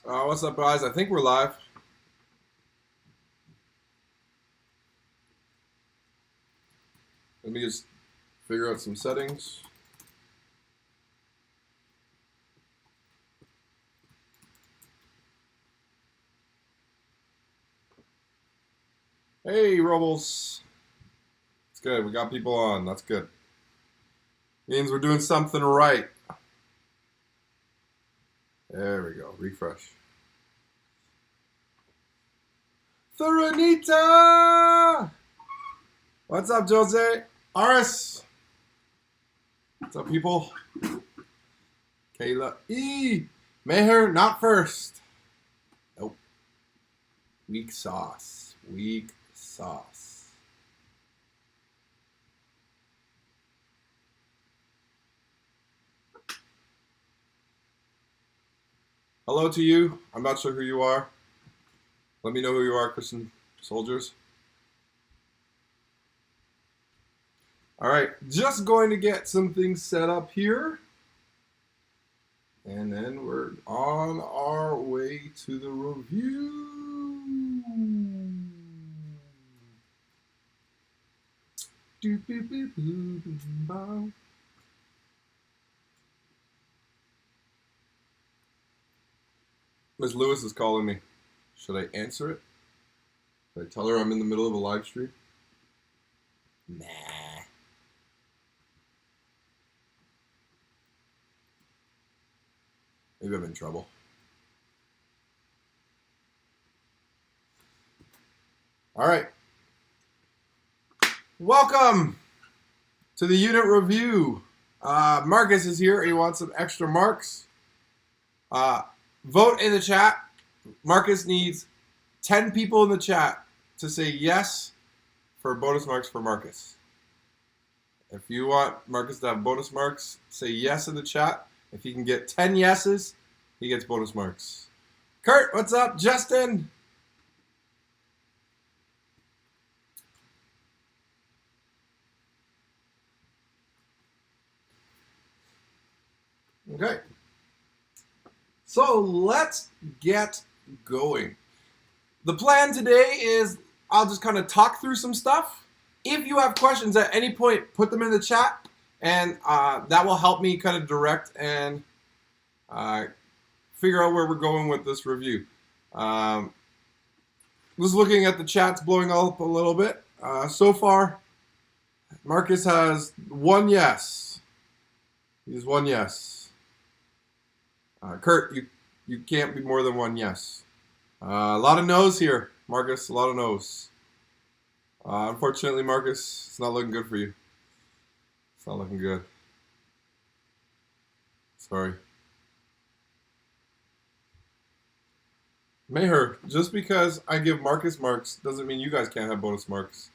What's up, guys? I think we're live. Let me just figure out some settings. Hey, Robles. It's good. We got people on. That's good. Means we're doing something right. There we go. Refresh. Thuranita! What's up, Jose? Aris! What's up, people? Kayla E. Meher, not first. Nope. Weak sauce. Weak sauce. Hello to you. I'm not sure who you are. Let me know who you are, Christian soldiers. All right, just going to get some things set up here. And then we're on our way to the review. Ms. Lewis is calling me. Should I answer it? Should I tell her I'm in the middle of a live stream? Nah. Maybe I'm in trouble. All right. Welcome to the unit review. Marcus is here. He wants some extra marks. Vote in the chat. Marcus needs 10 people in the chat to say yes for bonus marks for Marcus. If you want Marcus to have bonus marks, say yes in the chat. If he can get 10 yeses, he gets bonus marks. Kurt, what's up? Justin. Okay. So let's get going. The plan today is I'll just kind of talk through some stuff. If you have questions at any point, put them in the chat, and that will help me kind of direct and figure out where we're going with this review. Just looking at the chats blowing up a little bit. So far, Marcus has one yes. He's one yes. Kurt, you can't be more than one yes. A lot of no's here, Marcus. A lot of no's. Unfortunately, Marcus, it's not looking good for you. It's not looking good. Sorry. Meher, just because I give Marcus marks doesn't mean you guys can't have bonus marks.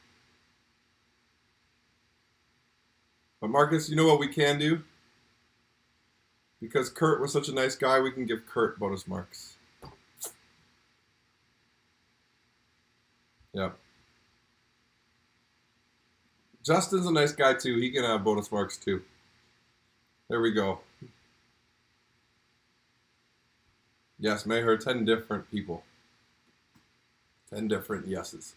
But Marcus, you know what we can do? Because Kurt was such a nice guy, we can give Kurt bonus marks. Yep. Justin's a nice guy too. He can have bonus marks too. There we go. Yes, Meher, 10 different people. 10 different yeses.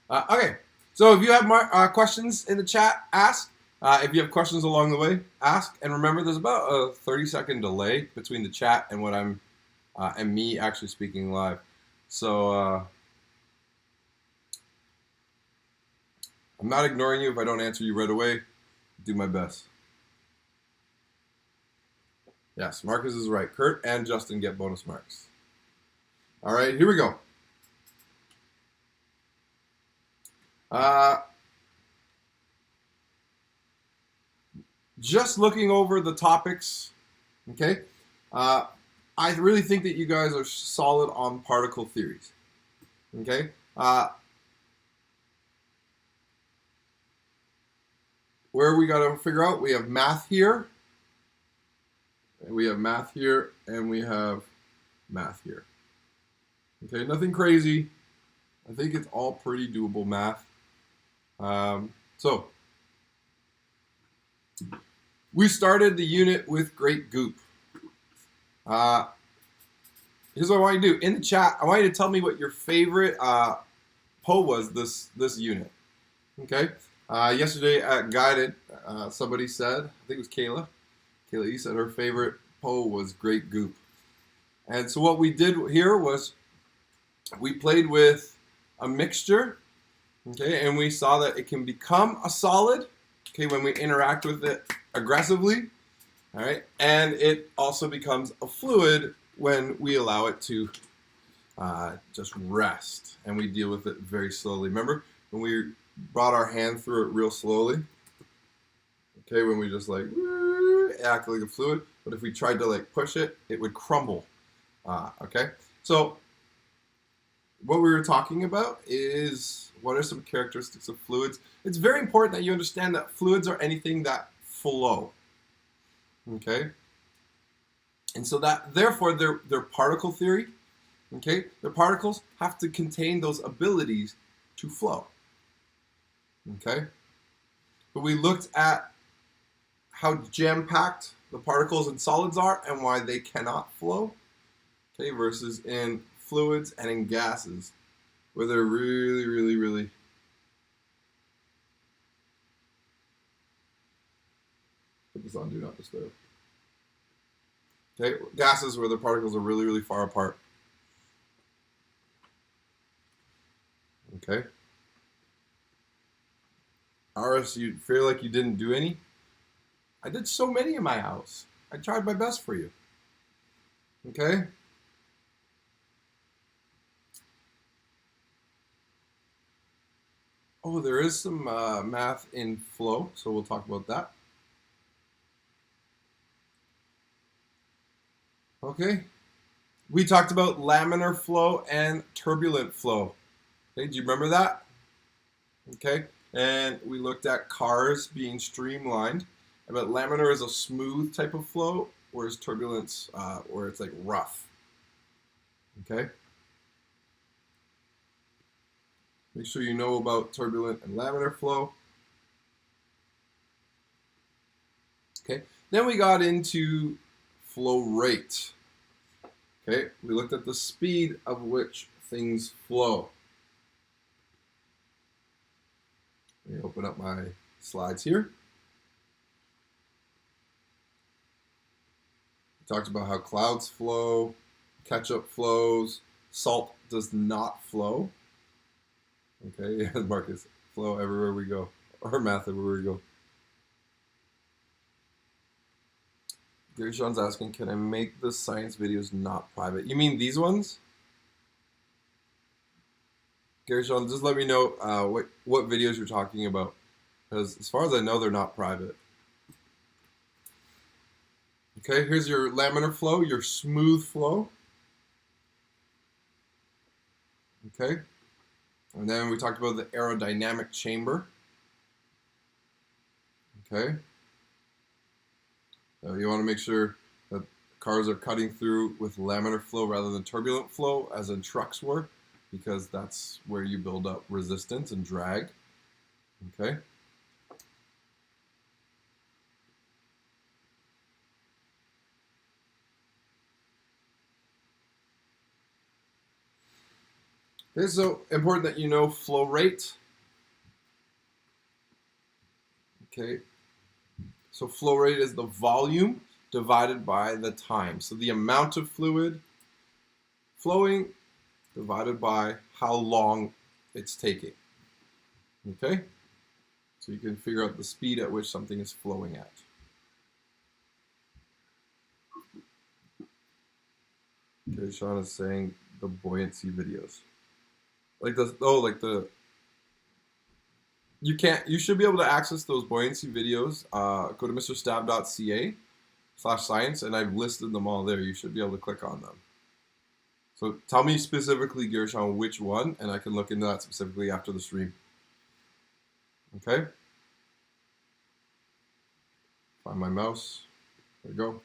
Okay, so if you have questions in the chat, ask. If you have questions along the way, ask. And remember, there's about a 30-second delay between the chat and what and me actually speaking live. So I'm not ignoring you if I don't answer you right away. Do my best. Yes, Marcus is right. Kurt and Justin get bonus marks. All right, here we go. Just looking over the topics, okay? I really think that you guys are solid on particle theories, okay? Where we got to figure out, we have math here, we have math here, and we have math here. Okay, nothing crazy. I think it's all pretty doable math. So, we started the unit with great goop. here's what I want you to do. In the chat, I want you to tell me what your favorite PO was this unit. Okay? Yesterday at Guided, somebody said, I think it was Kayla. Kayla E said her favorite PO was Great Goop. And so what we did here was we played with a mixture, okay, and we saw that it can become a solid, okay, when we interact with it aggressively, all right, and it also becomes a fluid when we allow it to just rest, and we deal with it very slowly. Remember when we brought our hand through it real slowly? Okay, when we just like act like a fluid, but if we tried to like push it, it would crumble. Okay, so what we were talking about is what are some characteristics of fluids. It's very important that you understand that fluids are anything that flow. Okay, and so that therefore their particle theory. Okay, the particles have to contain those abilities to flow. Okay, but we looked at how jam-packed the particles in solids are and why they cannot flow. Okay, versus in fluids and in gases, where they're really put this on do not disturb. Okay, gases where the particles are really far apart. Okay. Aris, you feel like you didn't do any? I did so many in my house. I tried my best for you. Okay? Oh, there is some math in flow, so we'll talk about that. Okay. We talked about laminar flow and turbulent flow. Okay, do you remember that? Okay, and we looked at cars being streamlined, but laminar is a smooth type of flow, whereas turbulence, where it's like rough. Okay. Make sure you know about turbulent and laminar flow. Okay, then we got into flow rate. Okay, we looked at the speed of which things flow. Let me open up my slides here. We talked about how clouds flow, ketchup flows, salt does not flow. Okay, Marcus, flow everywhere we go, or math everywhere we go. Gary Sean's asking, can I make the science videos not private? You mean these ones? Gary Sean, just let me know what videos you're talking about, because as far as I know, they're not private. Okay, here's your laminar flow, your smooth flow. Okay, and then we talked about the aerodynamic chamber. Okay, so you want to make sure that cars are cutting through with laminar flow rather than turbulent flow, as in trucks were, because that's where you build up resistance and drag. Okay. Okay, so important that you know flow rate. Okay, so flow rate is the volume divided by the time. So the amount of fluid flowing divided by how long it's taking. Okay, so you can figure out the speed at which something is flowing at. Okay, Sean is saying the buoyancy videos. Like you should be able to access those buoyancy videos. Go to MrStav.ca/science, and I've listed them all there. You should be able to click on them. So tell me specifically, Gershon, which one, and I can look into that specifically after the stream. Okay? Find my mouse. There we go.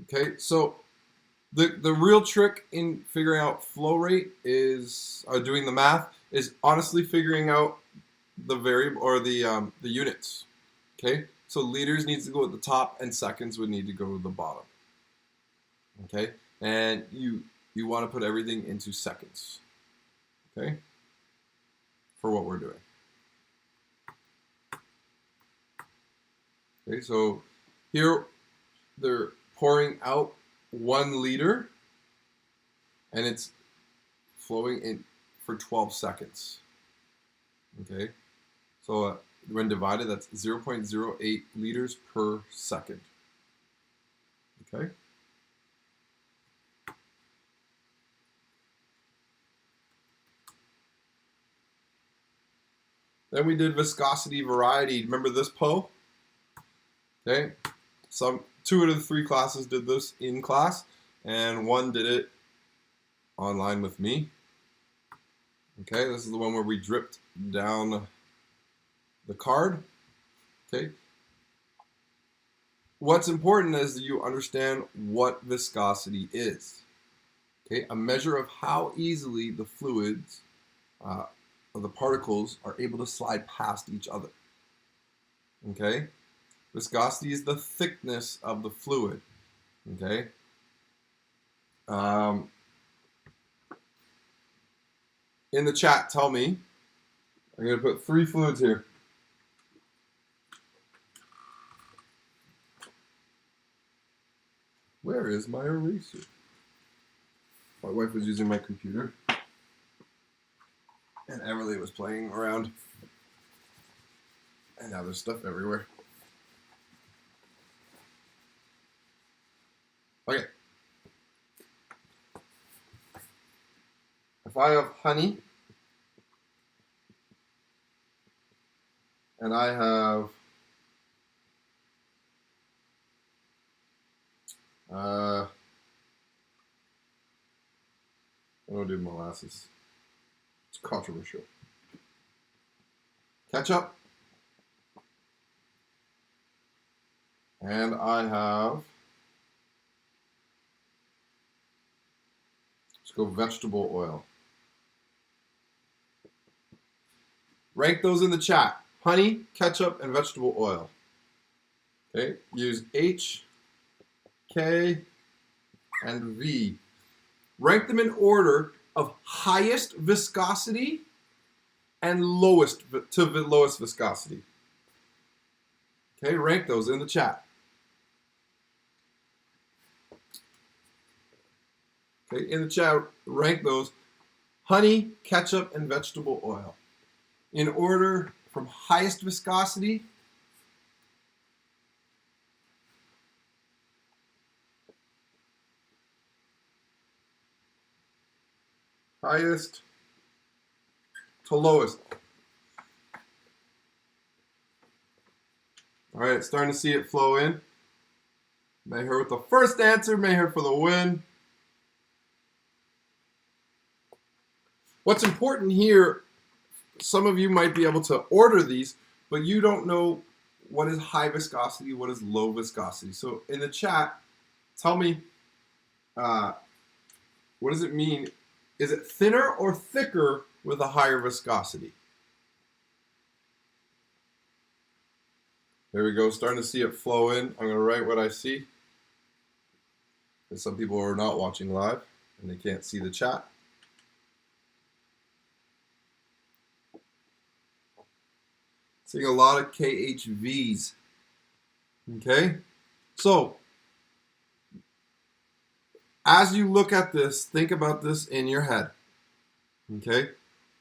Okay, so the real trick in figuring out flow rate is, doing the math, is honestly figuring out the variable or the units. Okay, so liters needs to go at the top and seconds would need to go to the bottom. Okay, and you want to put everything into seconds. Okay, for what we're doing. Okay, so here they're pouring out 1 liter, and it's flowing in for 12 seconds. Okay, so when divided, that's 0.08 liters per second. Okay. Then we did viscosity variety. Remember this PO? Okay. Two out of the 3 classes did this in class, and 1 did it online with me. Okay, this is the one where we dripped down the card. Okay. What's important is that you understand what viscosity is. Okay, a measure of how easily the fluids or the particles are able to slide past each other. Okay, viscosity is the thickness of the fluid. Okay. In the chat, tell me. I'm going to put 3 fluids here. Where is my eraser? My wife was using my computer, and Everly was playing around, and now there's stuff everywhere. Okay. If I have honey, and I have I'm going to do molasses. It's controversial. Ketchup. And I have, let's go vegetable oil. Rank those in the chat. Honey, ketchup, and vegetable oil. Okay, use H, K, and V. Rank them in order of highest viscosity and lowest to the lowest viscosity. Okay, rank those in the chat. Okay, in the chat, rank those honey, ketchup, and vegetable oil in order from highest viscosity highest to lowest. All right, starting to see it flow in. Mayher with the first answer, Mayher for the win. What's important here, some of you might be able to order these, but you don't know what is high viscosity, what is low viscosity. So in the chat, tell me, what does it mean? Is it thinner or thicker with a higher viscosity? There we go, starting to see it flow in. I'm going to write what I see. Because some people are not watching live and they can't see the chat. Seeing a lot of KHVs. Okay, so as you look at this, think about this in your head. Okay,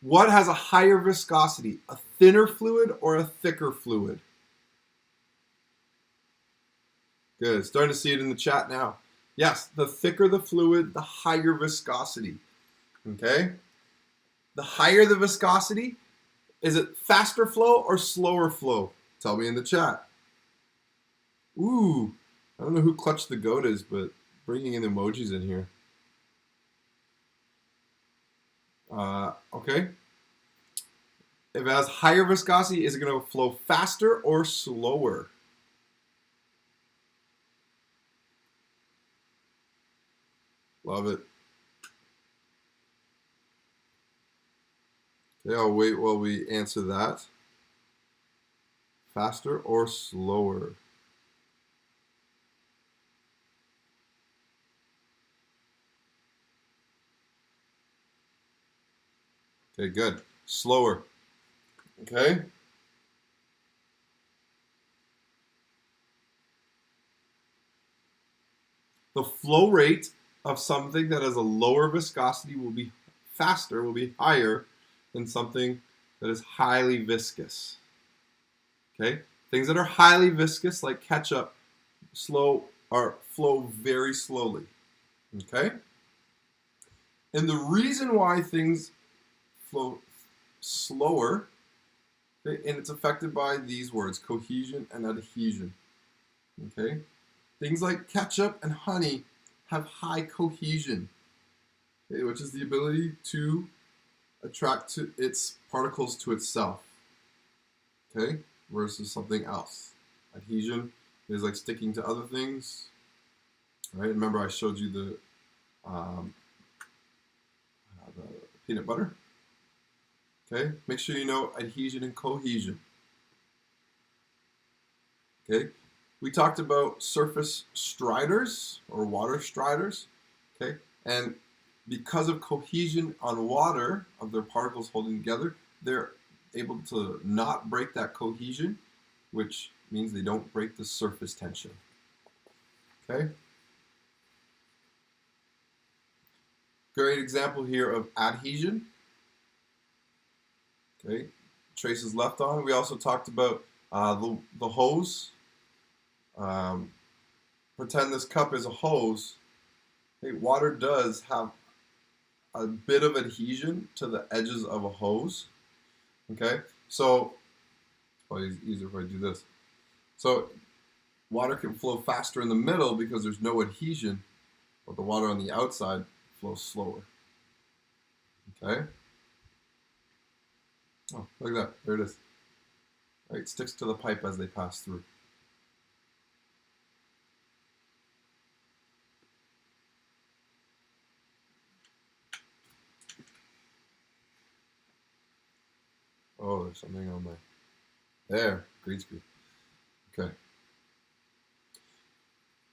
what has a higher viscosity, a thinner fluid or a thicker fluid? Good, starting to see it in the chat now. Yes, the thicker the fluid, the higher viscosity. Okay, the higher the viscosity, is it faster flow or slower flow? Tell me in the chat. Ooh, I don't know who Clutch the Goat is, but bringing in emojis in here. Okay. If it has higher viscosity, is it going to flow faster or slower? Love it. Okay, I'll wait while we answer that. Faster or slower? Okay, good. Slower. Okay. The flow rate of something that has a lower viscosity will be faster, will be higher than something that is highly viscous. Okay? Things that are highly viscous, like ketchup, flow very slowly. Okay? And the reason why things flow slower, okay, and it's affected by these words, cohesion and adhesion. Okay? Things like ketchup and honey have high cohesion, okay, which is the ability to attract to its particles to itself, okay, versus something else. Adhesion is like sticking to other things, right? Remember I showed you the peanut butter, okay? Make sure you know adhesion and cohesion, okay? We talked about surface striders or water striders, okay? And because of cohesion on water, of their particles holding together, they're able to not break that cohesion, which means they don't break the surface tension. Okay? Great example here of adhesion. Okay? Traces left on. We also talked about the hose. Pretend this cup is a hose. Okay? Water does have a bit of adhesion to the edges of a hose. Okay? So, it's probably easier if I do this. So, water can flow faster in the middle because there's no adhesion, but the water on the outside flows slower. Okay? Oh, look at that. There it is. Right, it sticks to the pipe as they pass through. Oh, there's something on there. There, green screen. Okay.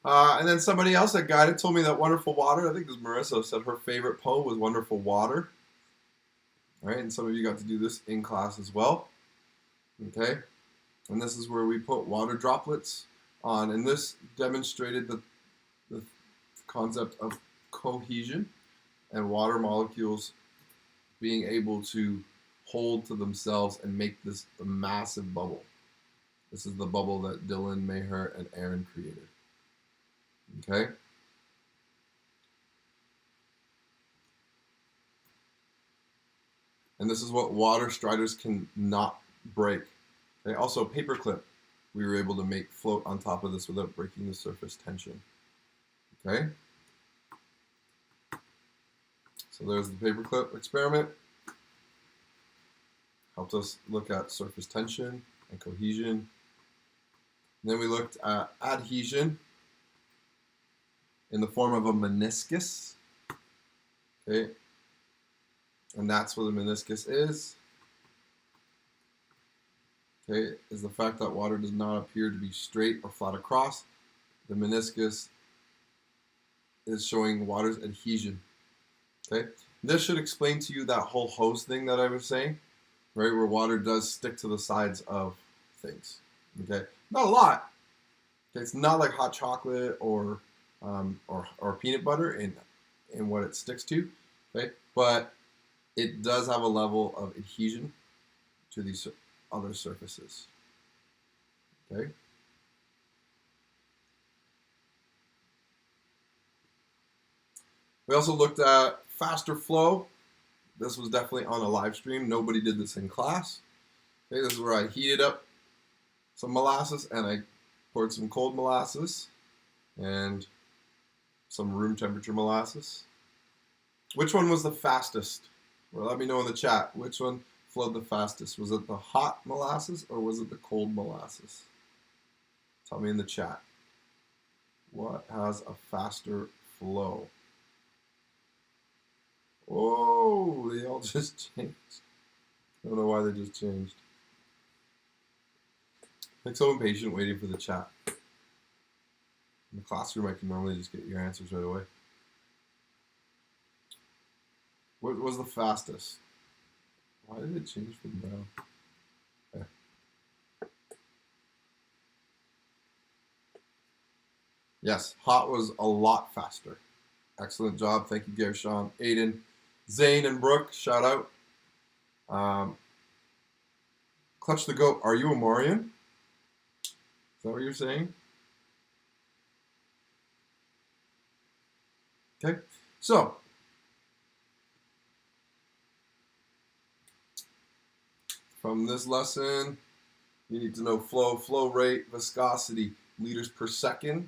And then somebody else that guided told me that Wonderful Water, I think it was Marissa, said her favorite poem was Wonderful Water. All right, and some of you got to do this in class as well. Okay, and this is where we put water droplets on, and this demonstrated the concept of cohesion and water molecules being able to hold to themselves and make this a massive bubble. This is the bubble that Dylan, Maher, and Aaron created. Okay? And this is what water striders can not break. Okay? Also, paperclip, we were able to make float on top of this without breaking the surface tension. Okay? So there's the paperclip experiment. Helped us look at surface tension and cohesion. And then we looked at adhesion in the form of a meniscus. Okay? And that's what the meniscus is. Okay, is the fact that water does not appear to be straight or flat across. The meniscus is showing water's adhesion. Okay, this should explain to you that whole hose thing that I was saying, right? Where water does stick to the sides of things. Okay, not a lot. Okay, it's not like hot chocolate or peanut butter in what it sticks to. Okay, but it does have a level of adhesion to these other surfaces. Okay. We also looked at faster flow. This was definitely on a live stream. Nobody did this in class. Okay, this is where I heated up some molasses and I poured some cold molasses and some room temperature molasses. Which one was the fastest? Well, let me know in the chat. Which one flowed the fastest? Was it the hot molasses or was it the cold molasses? Tell me in the chat. What has a faster flow? Oh, they all just changed. I don't know why they just changed. Like so impatient waiting for the chat. In the classroom, I can normally just get your answers right away. What was the fastest? Why did it change from brown? Okay. Yes, hot was a lot faster. Excellent job. Thank you, Gershon, Aiden, Zane, and Brooke. Shout out. Clutch the Goat. Are you a Morian? Is that what you're saying? Okay. So, from this lesson, you need to know flow rate, viscosity, liters per second,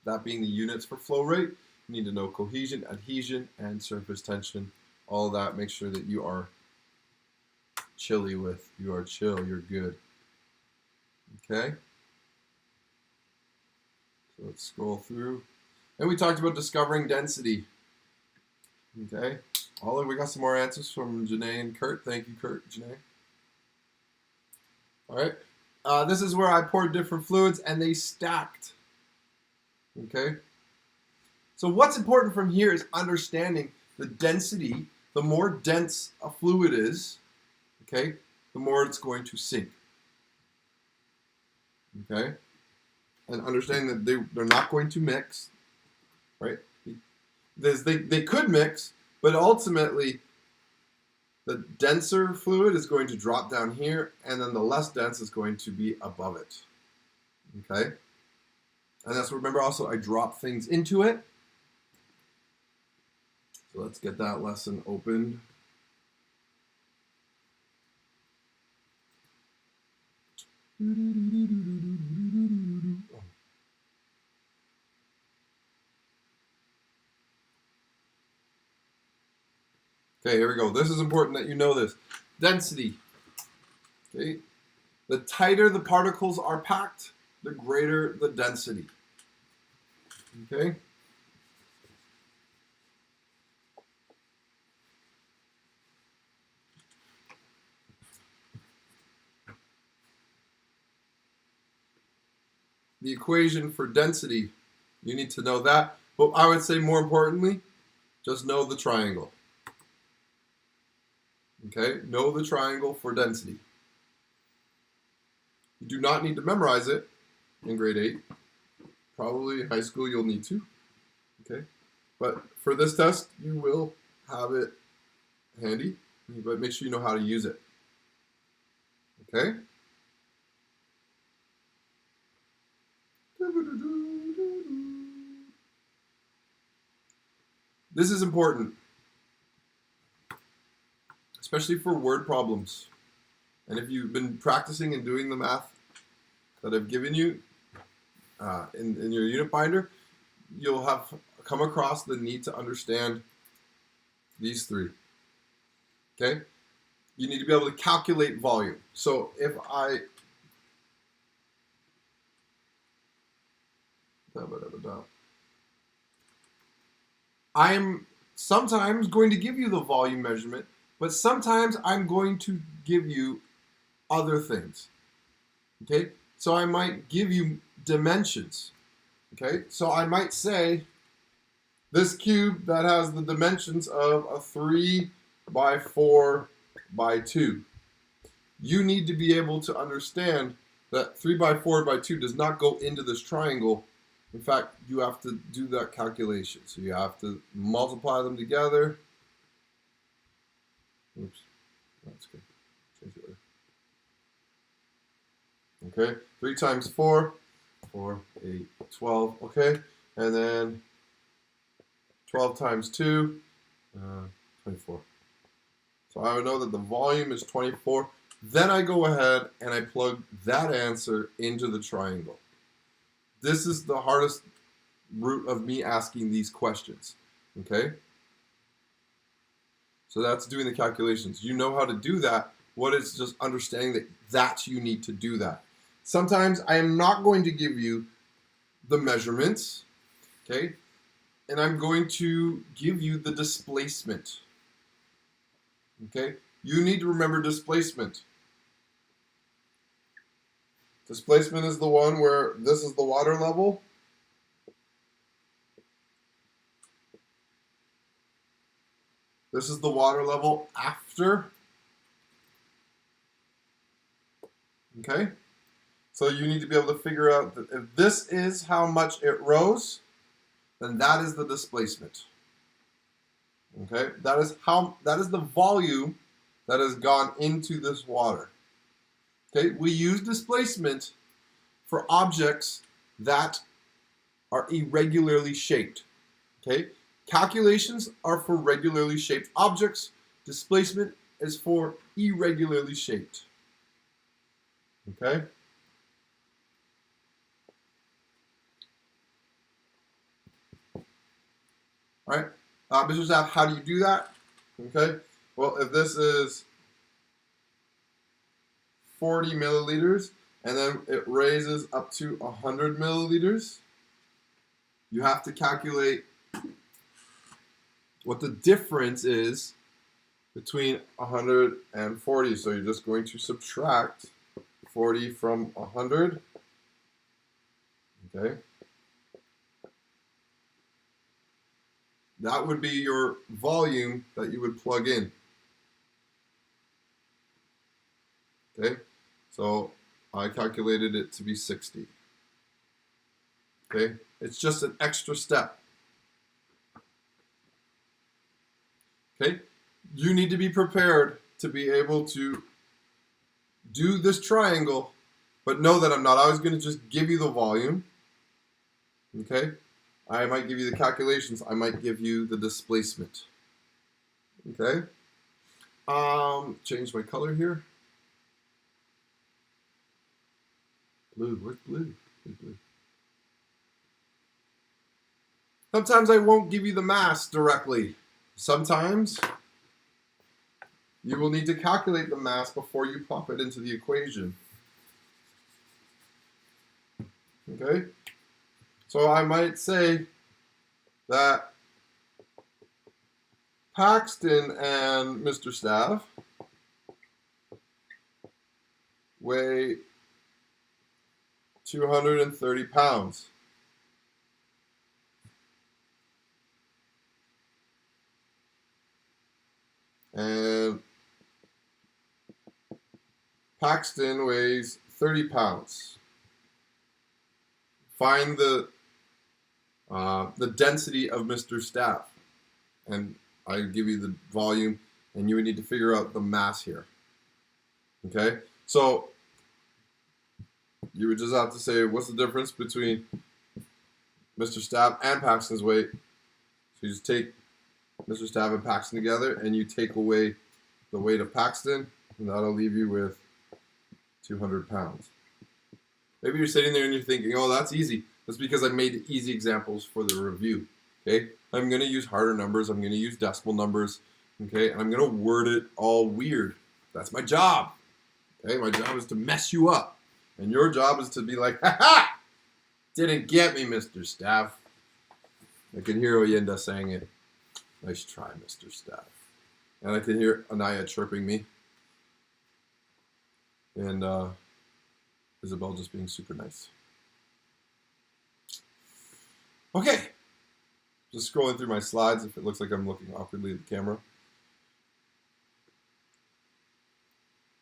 that being the units for flow rate. You need to know cohesion, adhesion, and surface tension. All of that, make sure that you are chilly with. You are chill, you're good. Okay? So let's scroll through. And we talked about discovering density. Okay? We got some more answers from Janae and Kurt. Thank you, Kurt, Janae. All right. This is where I poured different fluids and they stacked. Okay? So what's important from here is understanding the density. The more dense a fluid is, okay, the more it's going to sink. Okay? And understanding that they're not going to mix, right? They could mix, but ultimately the denser fluid is going to drop down here, and then the less dense is going to be above it. Okay? And that's, remember also, I drop things into it. So let's get that lesson opened. Okay, here we go. This is important that you know this. Density. Okay? The tighter the particles are packed, the greater the density. Okay? The equation for density, you need to know that. But I would say more importantly, just know the triangle. Okay? Know the triangle for density. You do not need to memorize it in grade 8. Probably in high school you'll need to. Okay? But for this test, you will have it handy, but make sure you know how to use it. Okay? This is important, especially for word problems. And if you've been practicing and doing the math that I've given you in your unit binder, you'll have come across the need to understand these three. Okay? You need to be able to calculate volume. So if I am sometimes going to give you the volume measurement, but sometimes I'm going to give you other things. Okay? So I might give you dimensions. Okay? So I might say this cube that has the dimensions of a 3 by 4 by 2. You need to be able to understand that 3 by 4 by 2 does not go into this triangle. In fact, you have to do that calculation. So you have to multiply them together. Oops, that's good. Change it later. Okay, 3 times 4, 4, 8, 12. Okay, and then 12 times 2, 24. So I would know that the volume is 24. Then I go ahead and I plug that answer into the triangle. This is the hardest route of me asking these questions, okay? So that's doing the calculations. You know how to do that. What is just understanding that you need to do that. Sometimes I am not going to give you the measurements, okay? And I'm going to give you the displacement, okay? You need to remember displacement. Displacement is the one where this is the water level. This is the water level after Okay? So you need to be able to figure out that if this is how much it rose, then that is the displacement. Okay? That is the volume that has gone into this water. Okay? We use displacement for objects that are irregularly shaped. Okay? Calculations are for regularly shaped objects. Displacement is for irregularly shaped. Okay? All right? MrStav, how do you do that? Okay? Well, if this is 40 milliliters and then it raises up to 100 milliliters, you have to calculate what the difference is between 100 and 40. So you're just going to subtract 40 from 100. Okay? That would be your volume that you would plug in. Okay? So I calculated it to be 60. Okay? It's just an extra step. Okay? You need to be prepared to be able to do this triangle, but know that I'm not always going to just give you the volume. Okay? I might give you the calculations. I might give you the displacement. Okay? Change my color here. Blue. Where's blue? Where's blue? Sometimes I won't give you the mass directly. Sometimes you will need to calculate the mass before you pop it into the equation. Okay? So I might say that Paxton and MrStav weigh 230 pounds. And Paxton weighs 30 pounds. Find the density of MrStav. And I give you the volume, and you would need to figure out the mass here. Okay? So you would just have to say, what's the difference between MrStav and Paxton's weight? So you just take MrStav and Paxton together, and you take away the weight of Paxton, and that'll leave you with 200 pounds. Maybe you're sitting there and you're thinking, oh, that's easy. That's because I made easy examples for the review. Okay? I'm going to use harder numbers. I'm going to use decimal numbers. Okay? And I'm going to word it all weird. That's my job. Okay? My job is to mess you up. And your job is to be like, ha ha! Didn't get me, MrStav. I can hear Oyenda saying it. Nice try, MrStav. And I can hear Anaya chirping me. And Isabel just being super nice. Okay. Just scrolling through my slides if it looks like I'm looking awkwardly at the camera.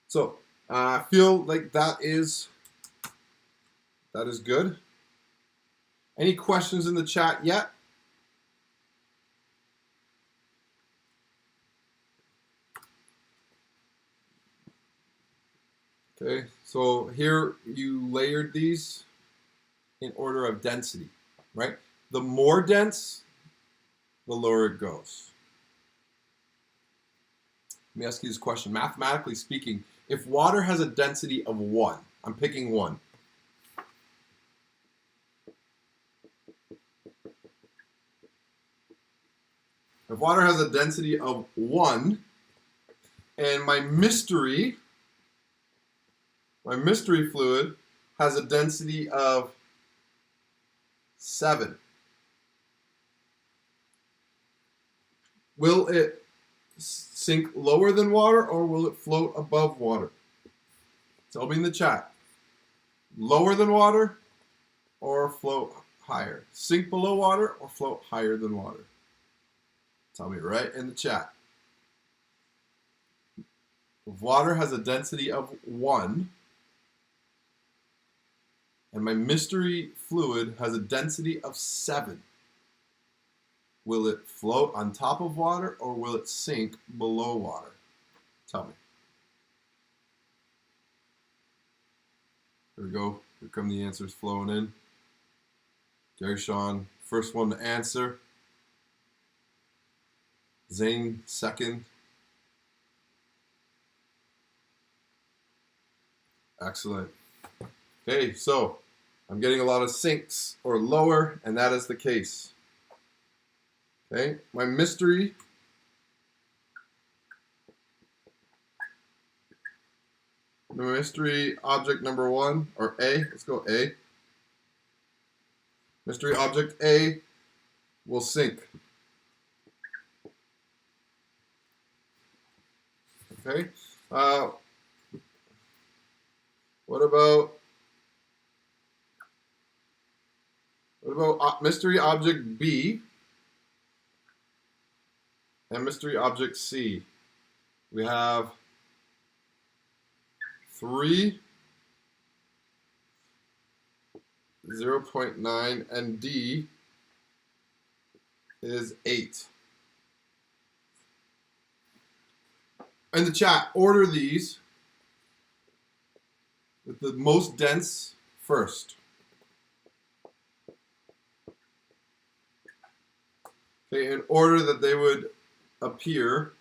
So, I feel like that is good. Any questions in the chat yet? Okay, so here you layered these in order of density, right? The more dense, the lower it goes. Let me ask you this question. Mathematically speaking, if water has a density of 1, I'm picking 1. If water has a density of 1, and my mystery fluid has a density of 7, will it sink lower than water or will it float above water? Tell me in the chat. Lower than water or float higher? Sink below water or float higher than water? Tell me right in the chat. If water has a density of 1, and my mystery fluid has a density of 7. Will it float on top of water or will it sink below water? Tell me. Here we go. Here come the answers flowing in. Gary Sean, first one to answer. Zane, second. Excellent. Okay, so I'm getting a lot of sinks or lower, and that is the case. Okay, my mystery object number 1, or A, let's go A. Mystery object A will sink. Okay, what about mystery object B and mystery object C? We have 3, 0.9, and D is 8. In the chat, order these with the most dense first. Okay, in order that they would appear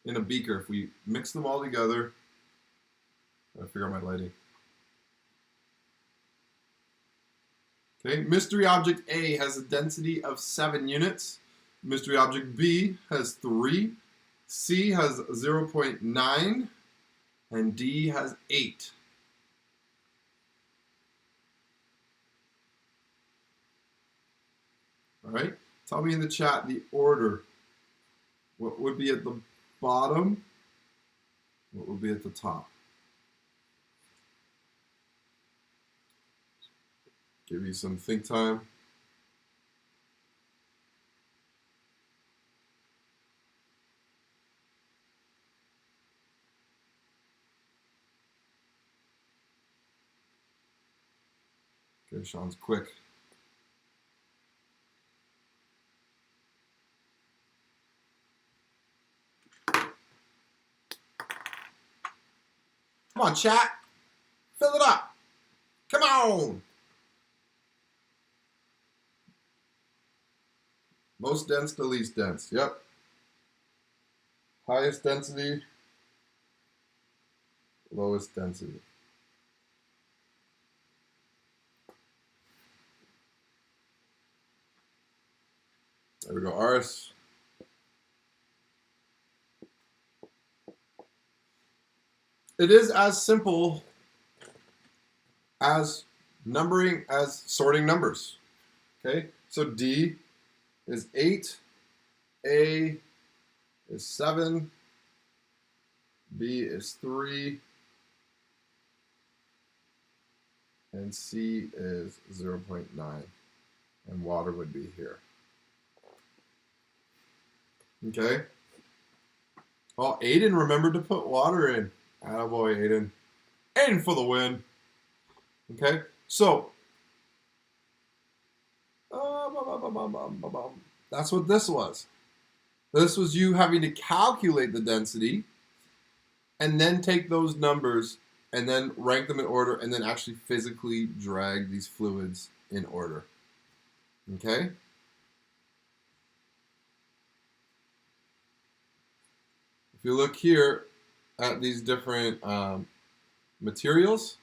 in a beaker. If we mix them all together, I figure out my lighting. Okay, mystery object A has a density of 7 units. Mystery object B has 3. C has 0.9. And D has 8. All right, tell me in the chat the order. What would be at the bottom? What would be at the top? Give you some think time. Okay, Sean's quick. Come on, chat. Fill it up. Come on. Most dense to least dense. Yep. Highest density, lowest density. There we go, Aris. It is as simple as sorting numbers. Okay, so D is 8, A is 7, B is 3, and C is 0.9, and water would be here. Okay. Oh, Aiden remembered to put water in. Attaboy, Aiden. Aiden for the win. Okay, so that's what this was. This was you having to calculate the density and then take those numbers and then rank them in order and then actually physically drag these fluids in order. Okay? If you look here at these different materials,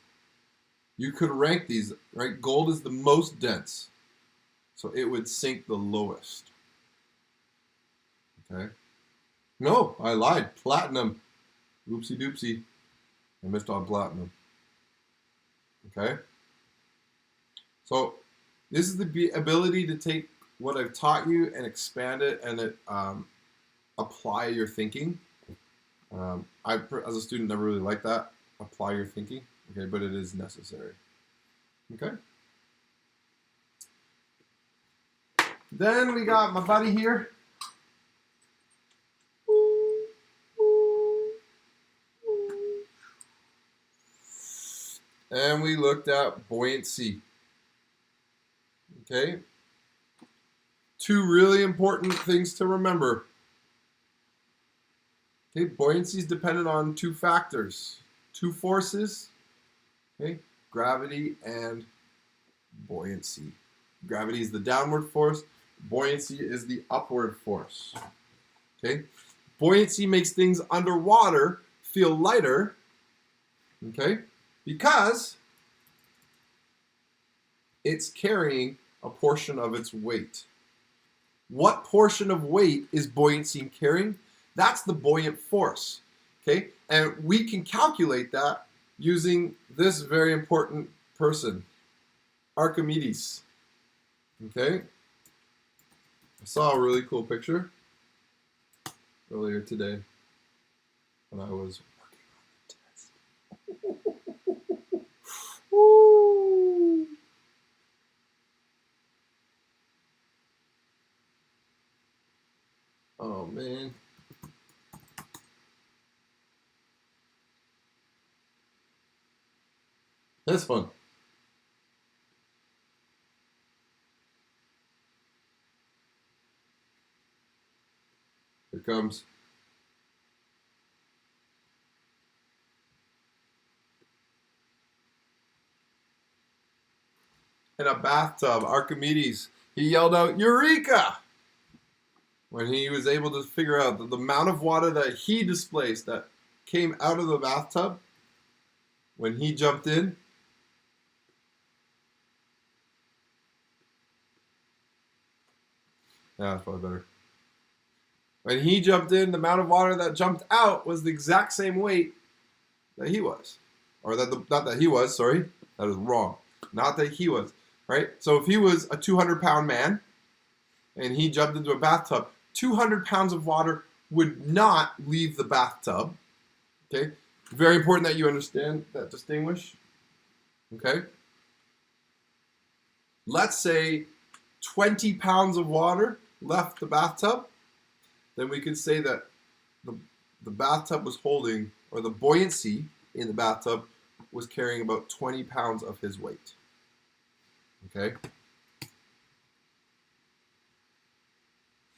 you could rank these, right? Gold is the most dense, so it would sink the lowest. Okay? No, I lied. Platinum. Oopsie doopsie. I missed on platinum. Okay? So this is the ability to take what I've taught you and expand it and apply your thinking. I, as a student, never really liked that. Apply your thinking. Okay, but it is necessary. Okay? Then we got my buddy here. and we looked at buoyancy. Okay? Two really important things to remember. Okay, buoyancy is dependent on two factors, two forces, okay, gravity and buoyancy. Gravity is the downward force, buoyancy is the upward force. Okay, buoyancy makes things underwater feel lighter, okay, because it's carrying a portion of its weight. What portion of weight is buoyancy carrying? That's the buoyant force, okay? And we can calculate that using this very important person, Archimedes, okay? I saw a really cool picture earlier today when I was working on the test. Woo! Oh, man. This one. Here comes. In a bathtub, Archimedes, he yelled out, "Eureka!" when he was able to figure out that the amount of water that he displaced that came out of the bathtub when he jumped in. Yeah, that's probably better. When he jumped in, the amount of water that jumped out was the exact same weight that he was. Or not that he was, sorry. That is wrong. Not that he was, right? So if he was a 200-pound man and he jumped into a bathtub, 200 pounds of water would not leave the bathtub. Okay? Very important that you understand that distinguish. Okay? Let's say 20 pounds of water left the bathtub, then we could say that the bathtub was holding, or the buoyancy in the bathtub was carrying about 20 pounds of his weight. Okay?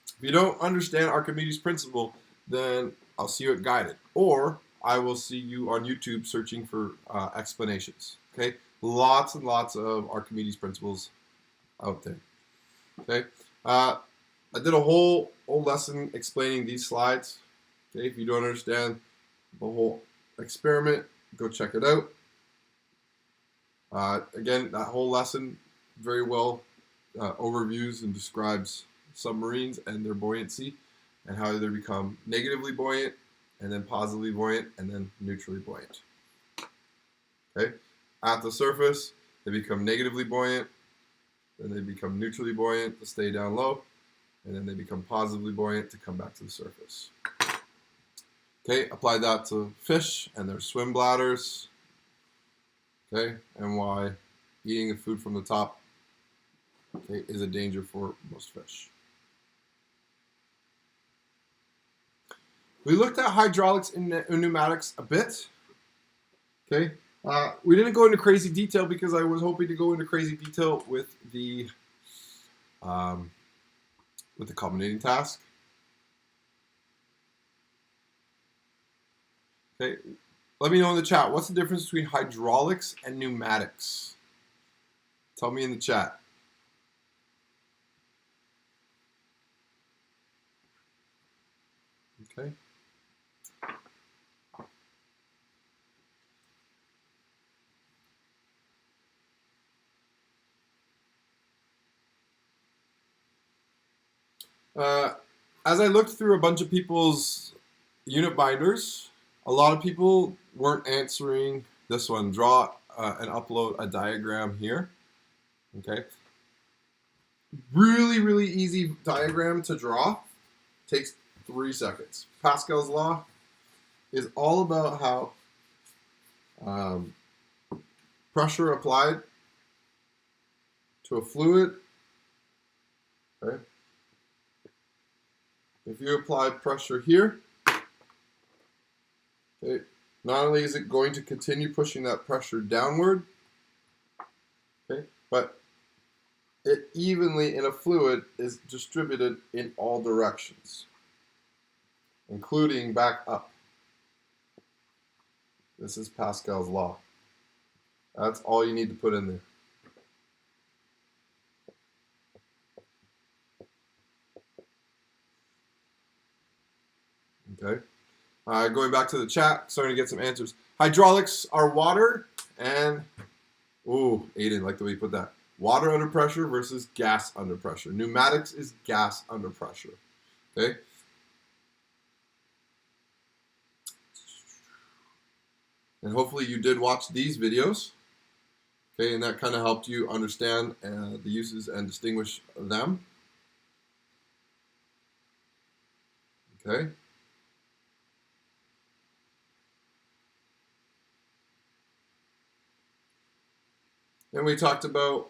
If you don't understand Archimedes' principle, then I'll see you at Guided. Or I will see you on YouTube searching for explanations. Okay? Lots and lots of Archimedes' principles out there. Okay? I did a whole lesson explaining these slides. Okay? If you don't understand the whole experiment, go check it out. Again, that whole lesson very well overviews and describes submarines and their buoyancy and how they become negatively buoyant and then positively buoyant and then neutrally buoyant. Okay? At the surface, they become negatively buoyant, then they become neutrally buoyant to stay down low, and then they become positively buoyant to come back to the surface. Okay, apply that to fish and their swim bladders. Okay, and why eating food from the top, okay, is a danger for most fish. We looked at hydraulics and pneumatics a bit. Okay, we didn't go into crazy detail because I was hoping to go into crazy detail with the culminating task. Okay, let me know in the chat, what's the difference between hydraulics and pneumatics? Tell me in the chat. Okay. As I looked through a bunch of people's unit binders, a lot of people weren't answering this one. Draw and upload a diagram here. Okay. Really, really easy diagram to draw. Takes 3 seconds. Pascal's law is all about how pressure applied to a fluid. Okay. If you apply pressure here, okay, not only is it going to continue pushing that pressure downward, okay, but it evenly in a fluid is distributed in all directions, including back up. This is Pascal's law. That's all you need to put in there. Okay. Going back to the chat, starting to get some answers. Hydraulics are water and, ooh, Aiden, like the way you put that. Water under pressure versus gas under pressure. Pneumatics is gas under pressure. Okay. And hopefully you did watch these videos. Okay, and that kind of helped you understand the uses and distinguish them. Okay. And we talked about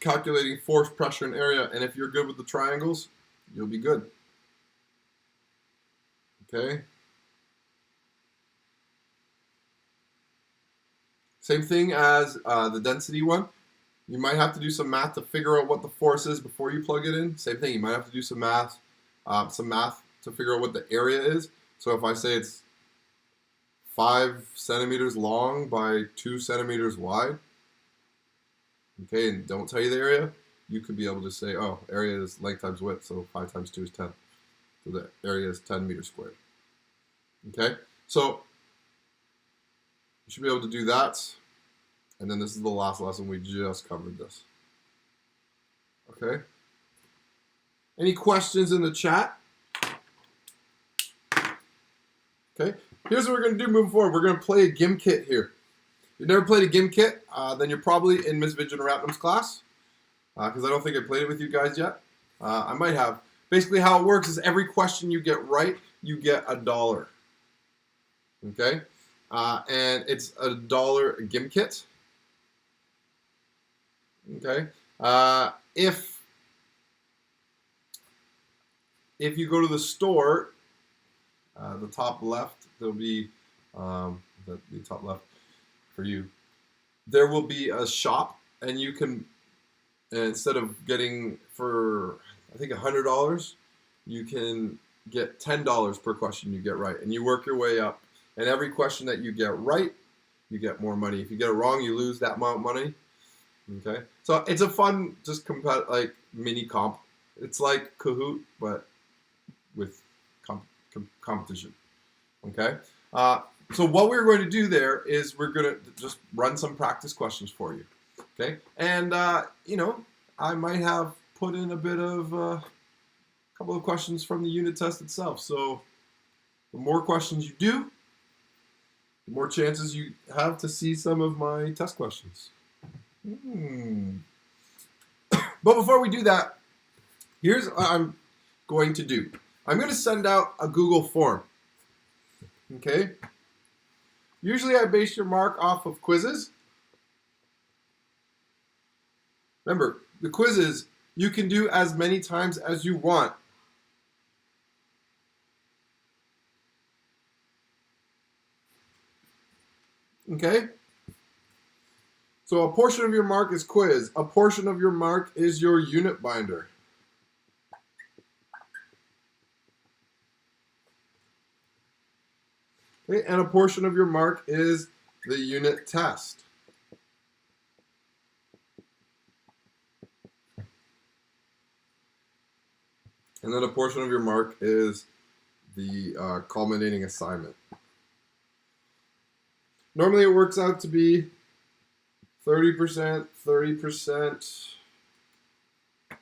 calculating force, pressure, and area. And if you're good with the triangles, you'll be good. Okay. Same thing as the density one. You might have to do some math to figure out what the force is before you plug it in. Same thing. You might have to do some math to figure out what the area is. So if I say it's 5 centimeters long by 2 centimeters wide, okay, and don't tell you the area, you could be able to say, oh, area is length times width, so 5 times 2 is 10. So the area is 10 meters squared. Okay, so you should be able to do that. And then this is the last lesson. We just covered this. Okay. Any questions in the chat? Okay. Here's what we're going to do moving forward. We're going to play a GIM kit here. If you've never played a GIM kit, then you're probably in Ms. Vijayaratnam's class, because I don't think I played it with you guys yet. I might have. Basically, how it works is every question you get right, you get $1. Okay? And it's $1 GIM kit. Okay? If you go to the store, the top left, there'll be the top left for you. There will be a shop, and you can, instead of getting for I think $100, you can get $10 per question you get right, and you work your way up. And every question that you get right, you get more money. If you get it wrong, you lose that amount of money. Okay, so it's a fun, just like mini comp. It's like Kahoot, but with competition. Okay, so what we're going to do there is we're going to just run some practice questions for you. Okay, and you know, I might have put in a bit of a couple of questions from the unit test itself. So the more questions you do, the more chances you have to see some of my test questions. But before we do that, here's what I'm going to do. I'm going to send out a Google form. Okay? Usually I base your mark off of quizzes. Remember, the quizzes, you can do as many times as you want. Okay? So a portion of your mark is quiz. A portion of your mark is your unit binder. Okay, and a portion of your mark is the unit test. And then a portion of your mark is the culminating assignment. Normally it works out to be 30%, 30%. I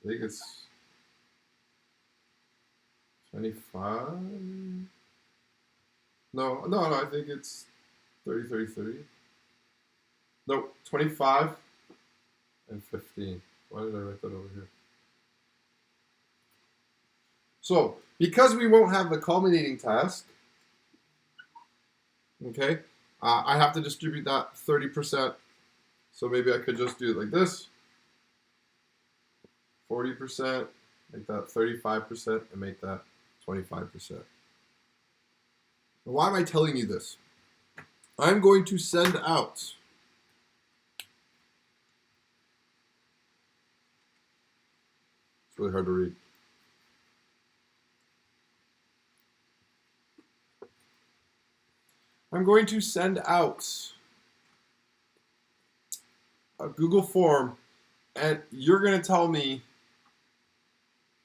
think it's 25. No, I think it's 30, 30, 30. No, 25 and 15. Why did I write that over here? So, because we won't have the culminating task, okay, I have to distribute that 30%. So maybe I could just do it like this. 40%, make that 35%, and make that 25%. Why am I telling you this? I'm going to send out it's really hard to read. I'm going to send out a Google form, and you're going to tell me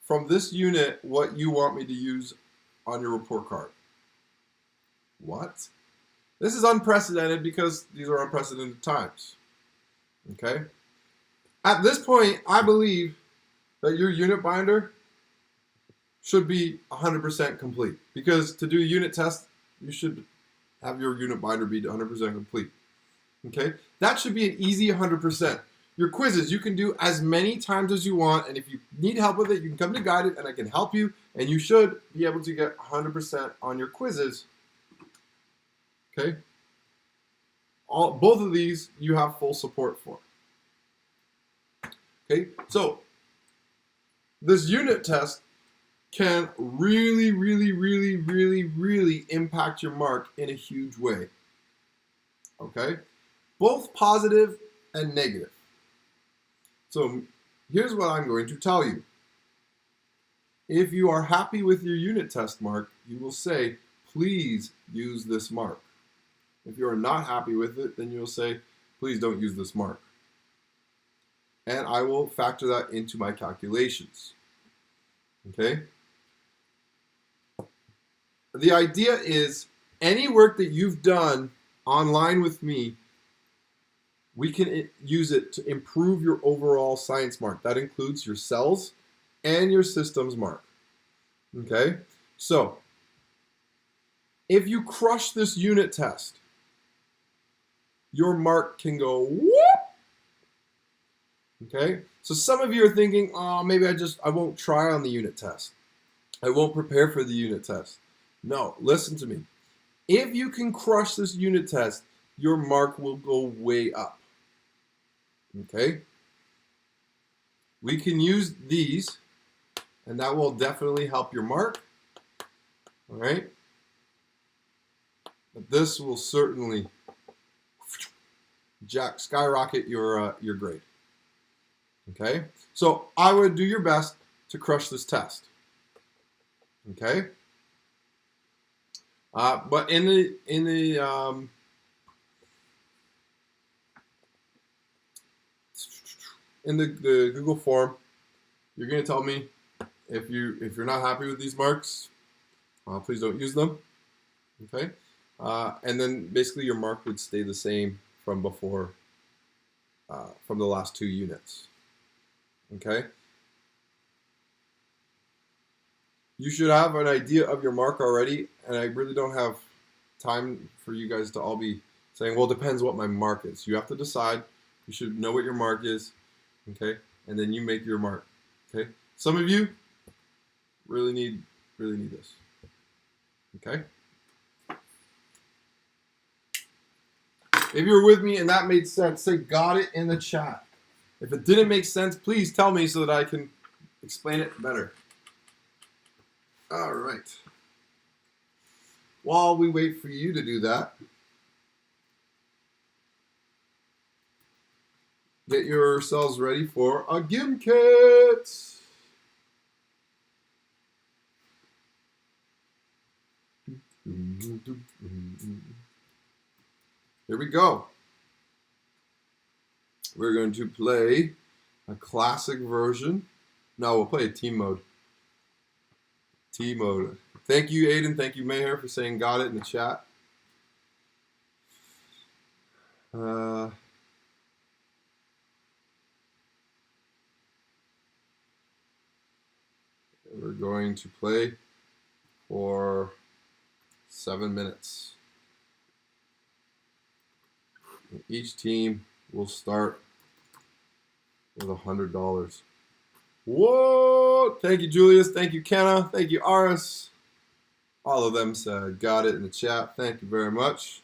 from this unit what you want me to use on your report card. What? This is unprecedented because these are unprecedented times. Okay? At this point, I believe that your unit binder should be 100% complete, because to do a unit test, you should have your unit binder be 100% complete. Okay? That should be an easy 100%. Your quizzes, you can do as many times as you want, and if you need help with it, you can come to Guided and I can help you, and you should be able to get 100% on your quizzes. Okay? Both of these you have full support for. Okay? So, this unit test can really, really, really, really, really impact your mark in a huge way. Okay? Both positive and negative. So here's what I'm going to tell you. If you are happy with your unit test mark, you will say, please use this mark. If you are not happy with it, then you'll say, please don't use this mark. And I will factor that into my calculations. Okay? The idea is any work that you've done online with me, we can use it to improve your overall science mark. That includes your cells and your systems mark. Okay? So, if you crush this unit test, your mark can go whoop. Okay? So some of you are thinking, oh, maybe I won't try on the unit test. I won't prepare for the unit test. No, listen to me. If you can crush this unit test, your mark will go way up. Okay? We can use these, and that will definitely help your mark. All right? But this will certainly skyrocket your grade. Okay? So I would do your best to crush this test. Okay? But in the Google form, you're going to tell me if you're not happy with these marks, please don't use them. Okay, and then basically your mark would stay the same from before, from the last 2 units. Okay, you should have an idea of your mark already, and I really don't have time for you guys to all be saying, well, it depends what my mark is. You have to decide. You should know what your mark is. Okay, and then you make your mark. Okay, some of you really need this. Okay, if you're with me and that made sense, say got it in the chat. If it didn't make sense, please tell me so that I can explain it better. All right. While we wait for you to do that, get yourselves ready for a GIM kit. Here we go. We're going to play a classic version. No, we'll play a team mode. Team mode. Thank you, Aiden. Thank you, Mayher, for saying got it in the chat. We're going to play for 7 minutes. Each team will start with $100. Whoa! Thank you, Julius. Thank you, Kenna. Thank you, Aris. All of them said got it in the chat. Thank you very much.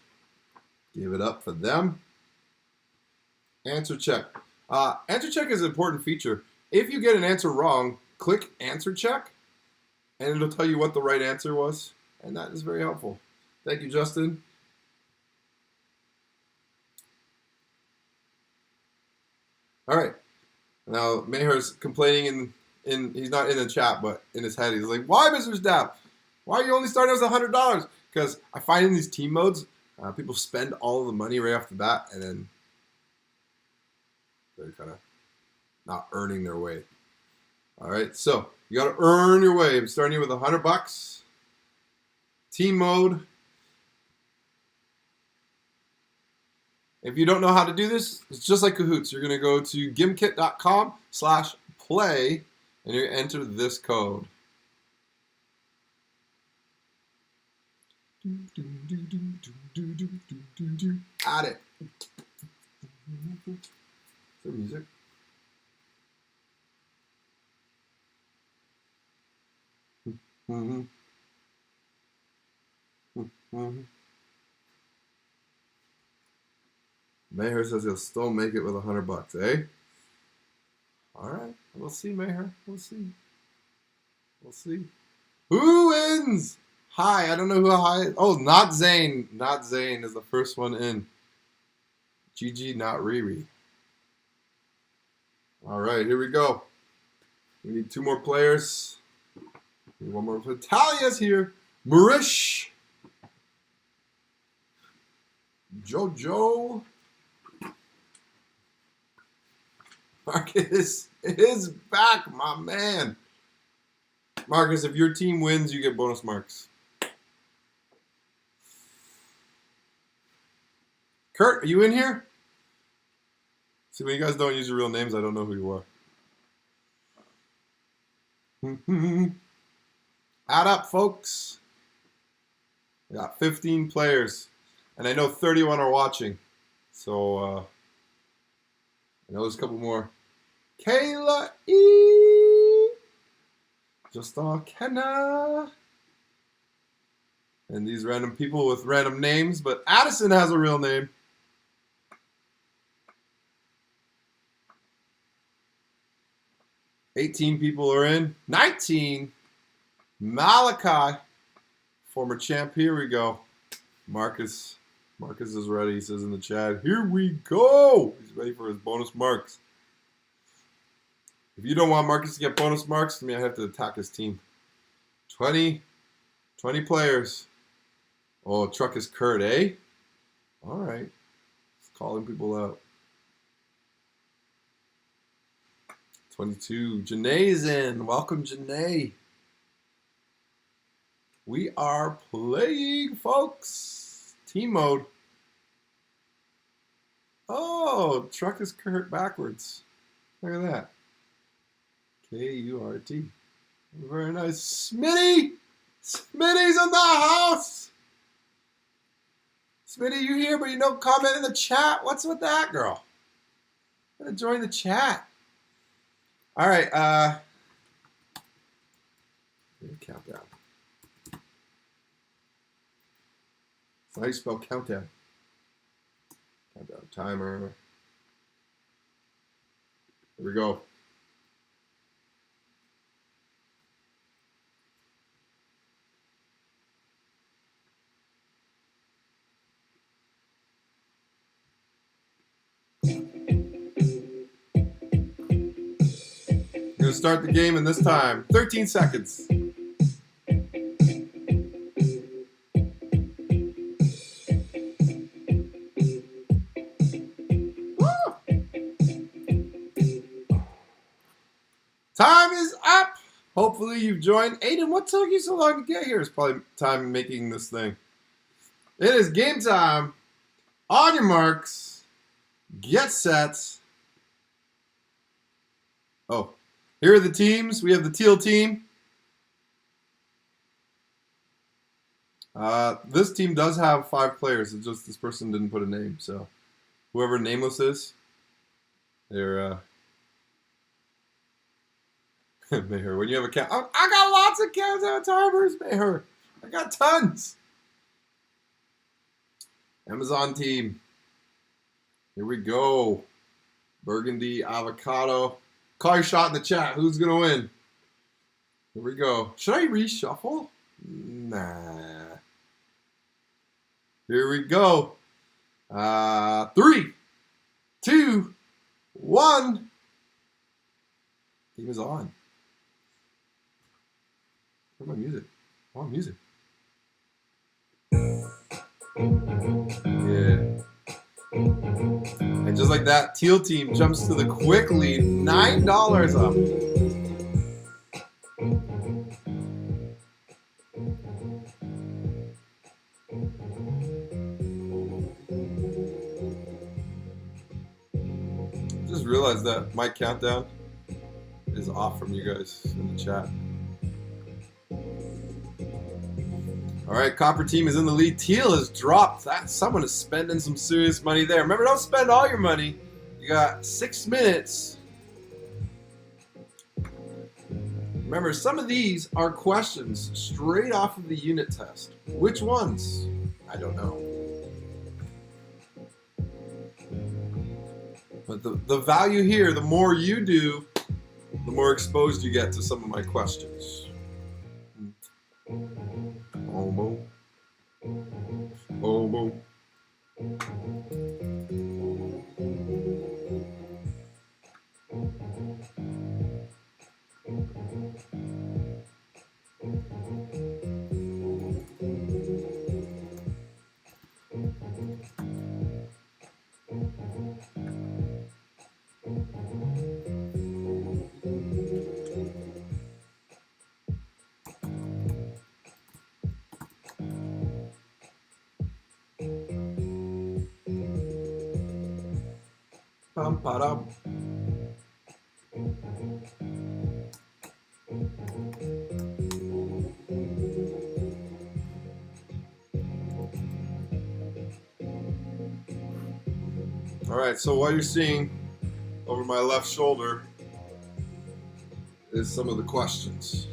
Give it up for them. Answer check. Answer check is an important feature. If you get an answer wrong, click answer check, and it'll tell you what the right answer was. And that is very helpful. Thank you, Justin. All right. Now, Meher's complaining he's not in the chat, but in his head, he's like, why, MrStav? Why are you only starting us $100? Because I find in these team modes, people spend all of the money right off the bat, and then they're kind of not earning their way. All right, so you got to earn your way. I'm starting you with $100. Team mode. If you don't know how to do this, it's just like Cahoots. You're going to go to gimkit.com/play, and you're going to enter this code. Add it. Is there music? Meher says he'll still make it with $100, eh? All right, we'll see, Meher. We'll see. We'll see. Who wins? Hi, I don't know who hi is. Oh, not Zane. Not Zane is the first one in. GG, not Riri. All right, here we go. We need 2 more players. We need 1 more. Talia's here. Marish. Jojo. Marcus is back, my man. Marcus, if your team wins, you get bonus marks. Kurt, are you in here? See, when you guys don't use your real names, I don't know who you are. Add up, folks. I got 15 players, and I know 31 are watching. So, I know there's a couple more. Kayla E. Just Kenna. And these random people with random names, but Addison has a real name. $18 people are in. 19. Malachi, former champ. Here we go. Marcus is ready. He says in the chat, here we go. He's ready for his bonus marks. If you don't want Marcus to get bonus marks, I have to attack his team. 20 players. Oh, truck is Kurt, eh? All right. He's calling people out. 22. Janae's in. Welcome, Janae. We are playing, folks. Team mode. Oh, truck is Kurt backwards. Look at that. K-U-R-T. Very nice. Smitty! Smitty's in the house! Smitty, you here, but you don't comment in the chat. What's with that, girl? Gotta join the chat. All right, countdown. So how do you spell countdown? Countdown timer. Here we go. We're going to start the game in this time. 13 seconds. Time is up. Hopefully you've joined. Aiden, what took you so long to get here? It's probably time making this thing. It is game time. On your marks. Get set. Oh, here are the teams. We have the teal team. This team does have 5 players. It's just this person didn't put a name. So whoever nameless is, they're... Meher, when you have a count, I got lots of countdown timers, Meher. I got tons. Amazon team. Here we go. Burgundy, avocado. Call your shot in the chat. Who's gonna win? Here we go. Should I reshuffle? Nah. Here we go. 3, 2, 1. Game is on. Where's my music? I want music. Yeah. And just like that, Teal Team jumps to the quick lead, $9 up. Just realized that my countdown is off from you guys in the chat. All right, Copper Team is in the lead. Teal has dropped. Someone is spending some serious money there. Remember, don't spend all your money. You got 6 minutes. Remember, some of these are questions straight off of the unit test. Which ones? I don't know. But the value here, the more you do, the more exposed you get to some of my questions. Homo. Homo. Ba-dum. All right, so what you're seeing over my left shoulder is some of the questions.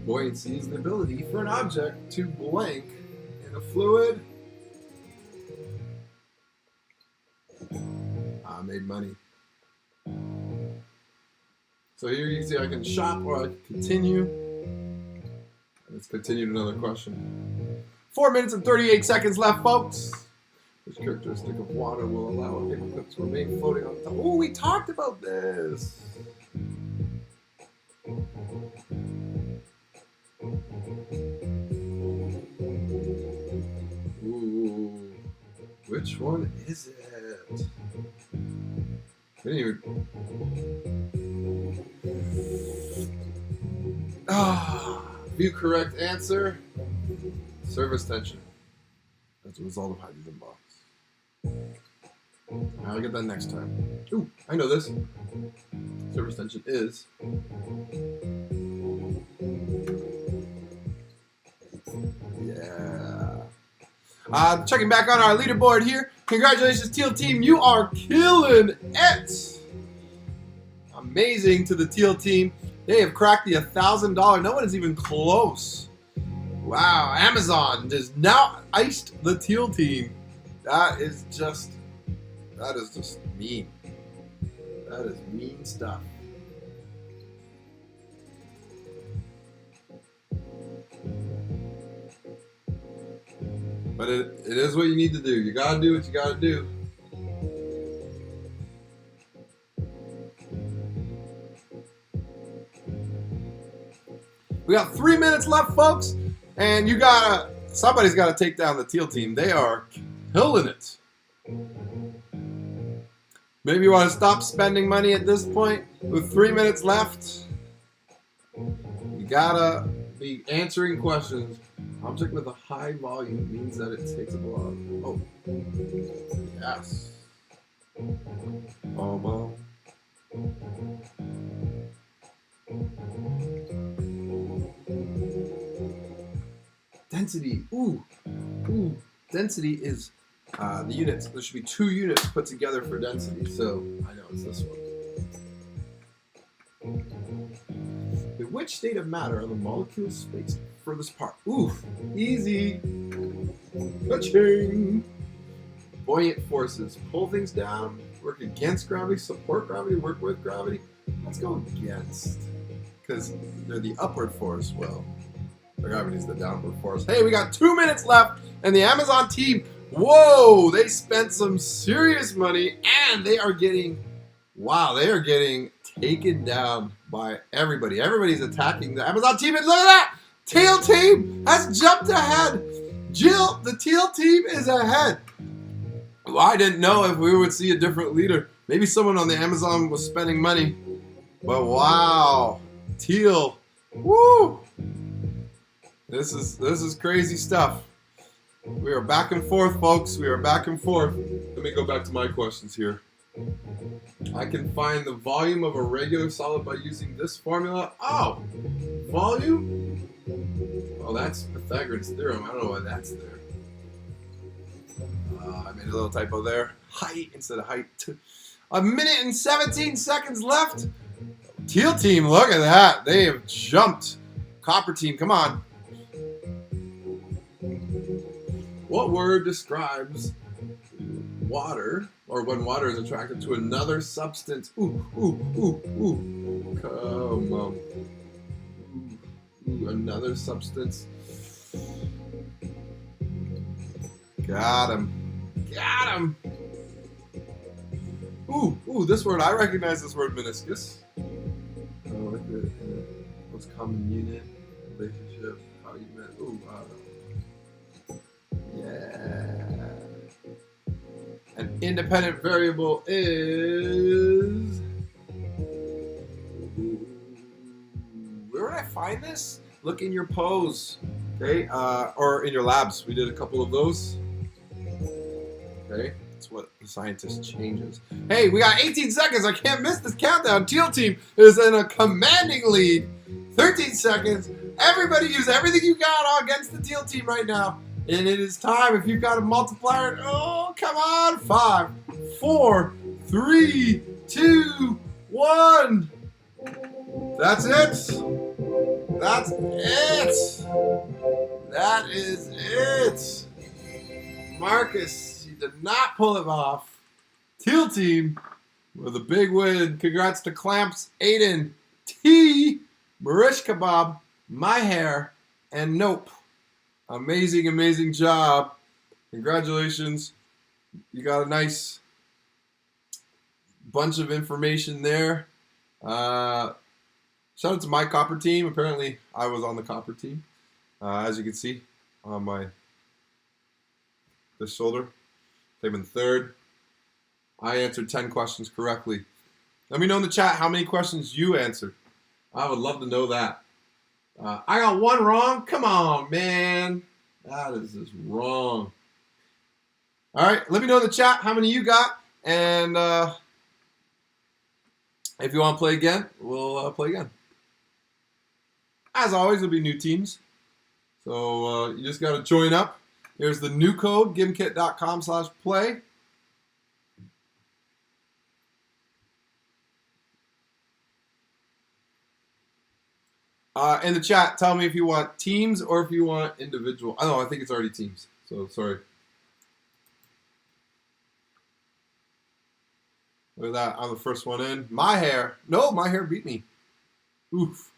Buoyancy is the ability for an object to blank in a fluid. I made money. So here you can see I can shop or I can continue. Let's continue to another question. 4 minutes and 38 seconds left, folks. Which characteristic of water will allow a paperclip to remain floating on top? Oh, we talked about this. Ooh, which one is it? View correct answer. Surface tension. That's a result of hydrogen bonds. I'll get that next time. Ooh, I know this. Surface tension is. Yeah. Checking back on our leaderboard here. Congratulations, Teal Team. You are killing it. Amazing to the Teal Team. They have cracked the $1,000. No one is even close. Wow, Amazon just now iced the Teal Team. That is just mean. That is mean stuff. But it is what you need to do. You gotta do what you gotta do. We got 3 minutes left, folks, and somebody's gotta take down the Teal Team. They are killing it. Maybe you want to stop spending money at this point with 3 minutes left. You gotta be answering questions. Object with a high volume means that it takes a lot. Oh, yes. Oh, density. Ooh. Density is the units. There should be 2 units put together for density. So I know it's this one. In which state of matter are the molecules spaced furthest apart? Ooh, easy. Touching. Buoyant forces pull things down, work against gravity, support gravity, work with gravity. Let's go against, because they're the upward force. Well, the gravity is the downward force. Hey, we got 2 minutes left, and the Amazon team, whoa, they spent some serious money, and they are getting Wow, they are getting taken down by everybody. Everybody's attacking the Amazon team, and look at that! Teal team has jumped ahead. Jill, the teal team is ahead. Well, I didn't know if we would see a different leader. Maybe someone on the Amazon was spending money. But wow, teal, woo! This is crazy stuff. We are back and forth, folks. We are back and forth. Let me go back to my questions here. I can find the volume of a regular solid by using this formula. Oh, volume? Oh, that's Pythagoras theorem. I don't know why that's there. I made a little typo there. Height instead of height. 1 minute and 17 seconds left. Teal team, look at that. They have jumped. Copper team, come on. What word describes water, or when water is attracted to another substance? Ooh. Come on. Ooh, another substance. Got him. Ooh, this word, I recognize this word, meniscus. What's common unit, relationship, how you met. Ooh, yeah. An independent variable is. Where would I find this? Look in your pose, okay, or in your labs. We did a couple of those. Okay, that's what the scientist changes. Hey, we got 18 seconds. I can't miss this countdown. Teal team is in a commanding lead. 13 seconds. Everybody use everything you got against the teal team right now. And it is time. If you've got a multiplier, oh, come on. 5, 4, 3, 2, 1. That's it. That's it. That is it. Marcus, you did not pull it off. Teal team with a big win. Congrats to Clamps, Aiden, T, Marish Kebab, My Hair, and Nope. Amazing job. Congratulations. You got a nice bunch of information there. Shout out to my copper team. Apparently, I was on the copper team. As you can see on this shoulder. Came in third. I answered 10 questions correctly. Let me know in the chat how many questions you answered. I would love to know that. I got one wrong. Come on, man. That is just wrong. All right, let me know in the chat how many you got. And if you want to play again, we'll play again. As always, there'll be new teams. So you just got to join up. Here's the new code, gimkit.com/play. In the chat, tell me if you want teams or if you want individual. I think it's already teams. So, sorry. Look at that. I'm the first one in. My hair. No, my hair beat me. Oof.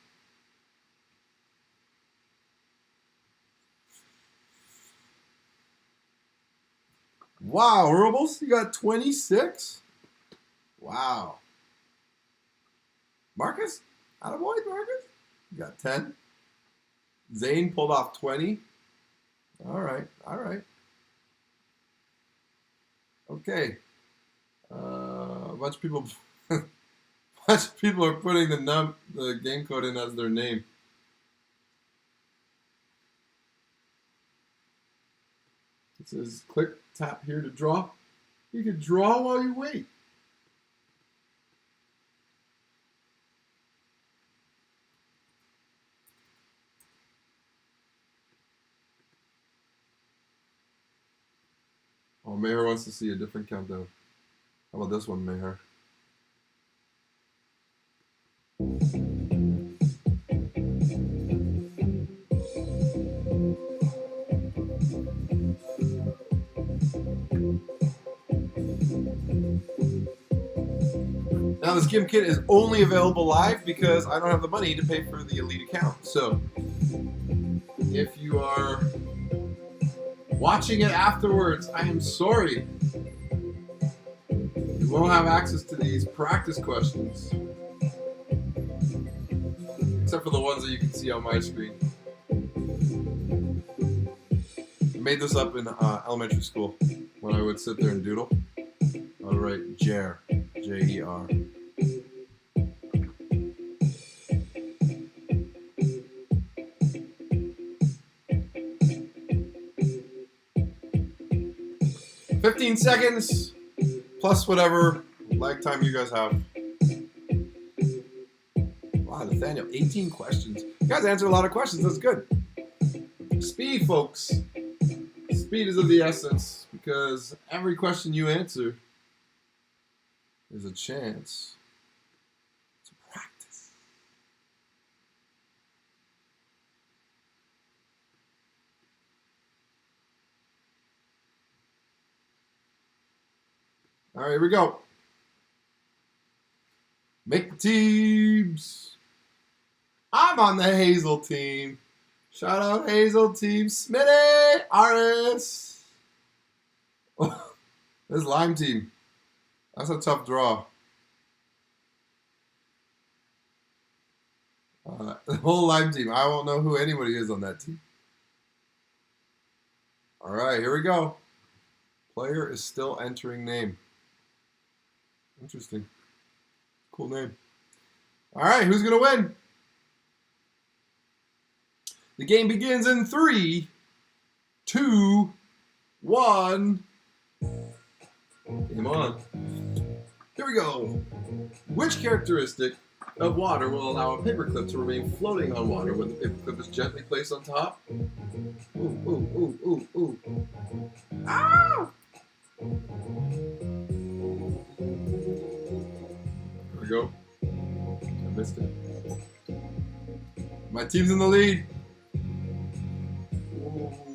Wow, Robles, you got 26? Wow. Marcus? Attaboy, Marcus? You got 10. Zane pulled off 20. All right. Okay. A bunch of people are putting the game code in as their name. It says click, tap here to draw. You can draw while you wait. Oh, Meher wants to see a different countdown. How about this one, Meher? Now, this Gim Kit is only available live because I don't have the money to pay for the Elite account. So, if you are watching it afterwards, I am sorry. You You won't have access to these practice questions. Except for the ones that you can see on my screen. I made this up in elementary school when I would sit there and doodle. I would write Jer, J-E-R. "15 seconds plus whatever lag time you guys have." Wow, Nathaniel, 18 questions. You guys answer a lot of questions. That's good. Speed, folks. Speed is of the essence because every question you answer is a chance to practice. All right, here we go. Make the teams. I'm on the Hazel team. Shout out Hazel team. Smitty, Aris. This Lime team. That's a tough draw. The whole Lime team. I won't know who anybody is on that team. All right, here we go. Player is still entering name. Interesting. Cool name. All right, who's going to win? The game begins in 3, 2, 1. Game on. Here we go. Which characteristic of water will allow a paperclip to remain floating on water when the paperclip is gently placed on top? Ooh, ooh, ooh, ooh, ooh. Ah! There we go. I missed it. My team's in the lead.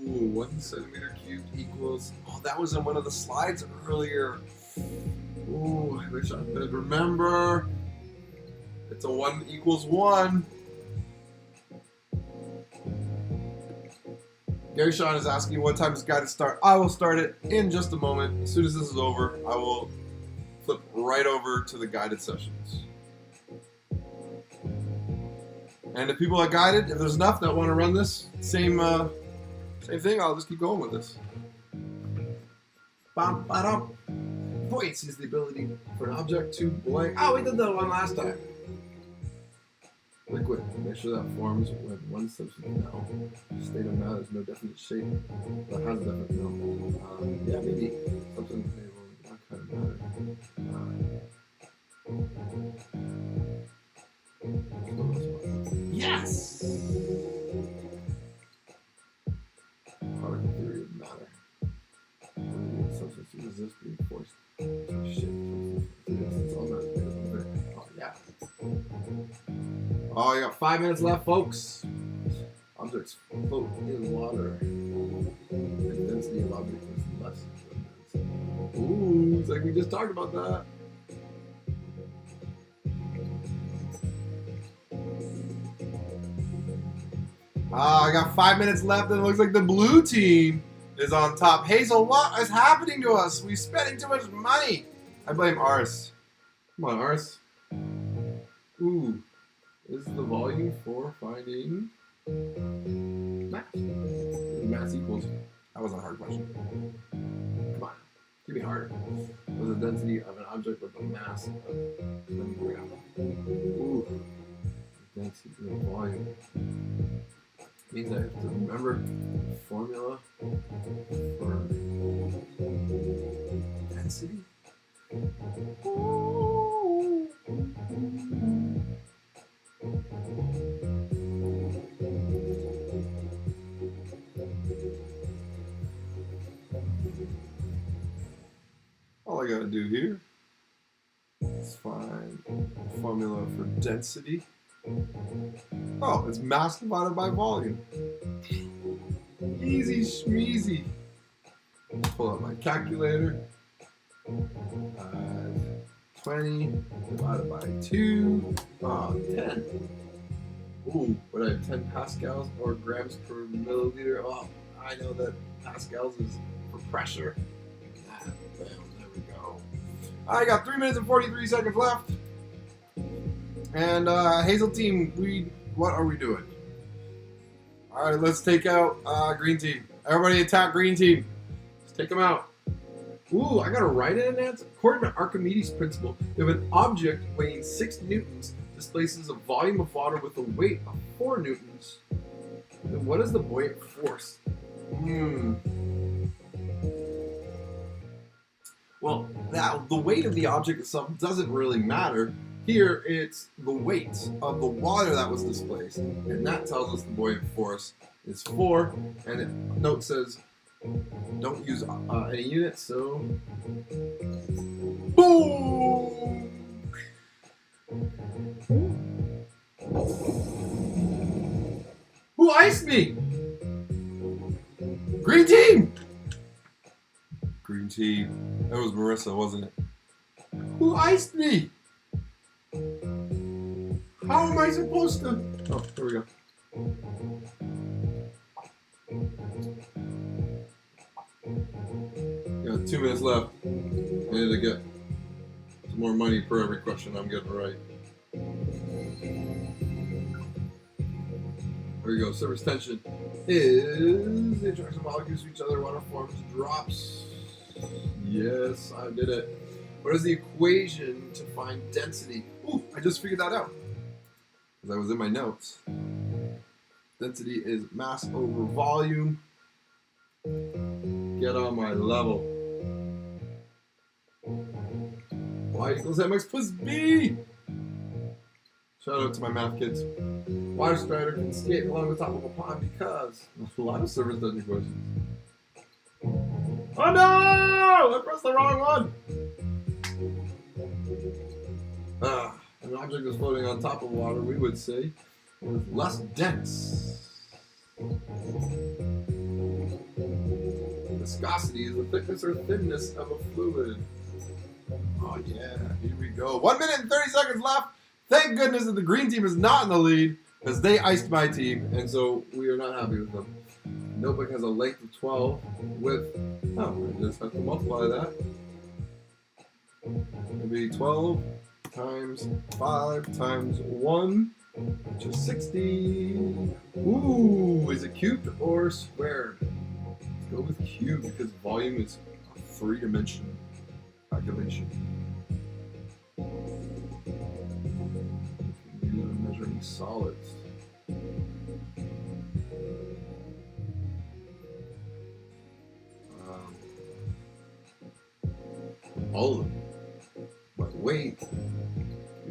Ooh, 1 centimeter cubed equals. Oh, that was in one of the slides earlier. Ooh, I wish I could remember. It's a 1 equals 1. Gary Sean is asking what time is guided start. I will start it in just a moment. As soon as this is over, I will flip right over to the guided sessions. And if people are guided, if there's enough that want to run this same thing, I'll just keep going with this. Bum, ba-dum. Buoyancy is the ability for an object to blank. Oh, we did that one last time. Liquid. Make sure that forms when one substance now. State of matter is no definite shape, but has a definite no. Yeah, maybe something that kind of matter. Yes! Particle theory of matter. Substance to resist being forced to shift. It's all matter. Oh, yeah. Oh, you got 5 minutes left, folks. Objects float in water. The density of objects is less than density. Ooh, it's like we just talked about that. I got 5 minutes left, and it looks like the blue team is on top. Hazel, what is happening to us? We're spending too much money. I blame Ars. Come on, Ars. Ooh. This is the volume for finding mass. Mass equals. That wasn't a hard question. Come on. Give me harder. What's the density of an object with a mass of 10 grams? Ooh. Density of the volume. Means I have to remember the formula for density. All I gotta do here is find the formula for density. Oh, it's mass divided by volume. Easy schmeezy. Pull out my calculator. 20 divided by 2. 10. Ooh, what I have 10 pascals or grams per milliliter. Oh, I know that pascals is for pressure. There we go. I got 3 minutes and 43 seconds left. And Hazel team, what are we doing? All right, let's take out green team. Everybody attack green team. Let's take them out. Ooh, I got to write it in that. According to Archimedes' principle, if an object weighing 6 newtons displaces a volume of water with a weight of 4 newtons, then what is the buoyant force? Well, the weight of the object itself doesn't really matter. Here, it's the weight of the water that was displaced, and that tells us the buoyant force is 4, and the note says don't use any units, so boom! Who iced me? Green team! Green team. That was Marissa, wasn't it? Who iced me? How am I supposed to? Oh, there we go. Got 2 minutes left. I need to get some more money per every question I'm getting right. There we go. Surface tension is the interaction of molecules to each other. Water forms drops. Yes, I did it. What is the equation to find density? Ooh, I just figured that out. Because I was in my notes. Density is mass over volume. Get on my level. Y equals mx plus b. Shout out to my math kids. Water strider can skate along the top of a pond because a lot of surface tension questions. Oh no! I pressed the wrong one. An object is floating on top of water, we would say, is less dense. Viscosity is the thickness or thinness of a fluid. Oh yeah, here we go. 1 minute and 30 seconds left. Thank goodness that the green team is not in the lead, because they iced my team, and so we are not happy with them. Notebook has a length of 12 with, I just have to multiply that. It'll be 12 times 5 times 1, which is 60. Ooh, is it cubed or squared? Let's go with cubed because volume is a 3-dimensional calculation. Measuring solids. All of them. But weight, 2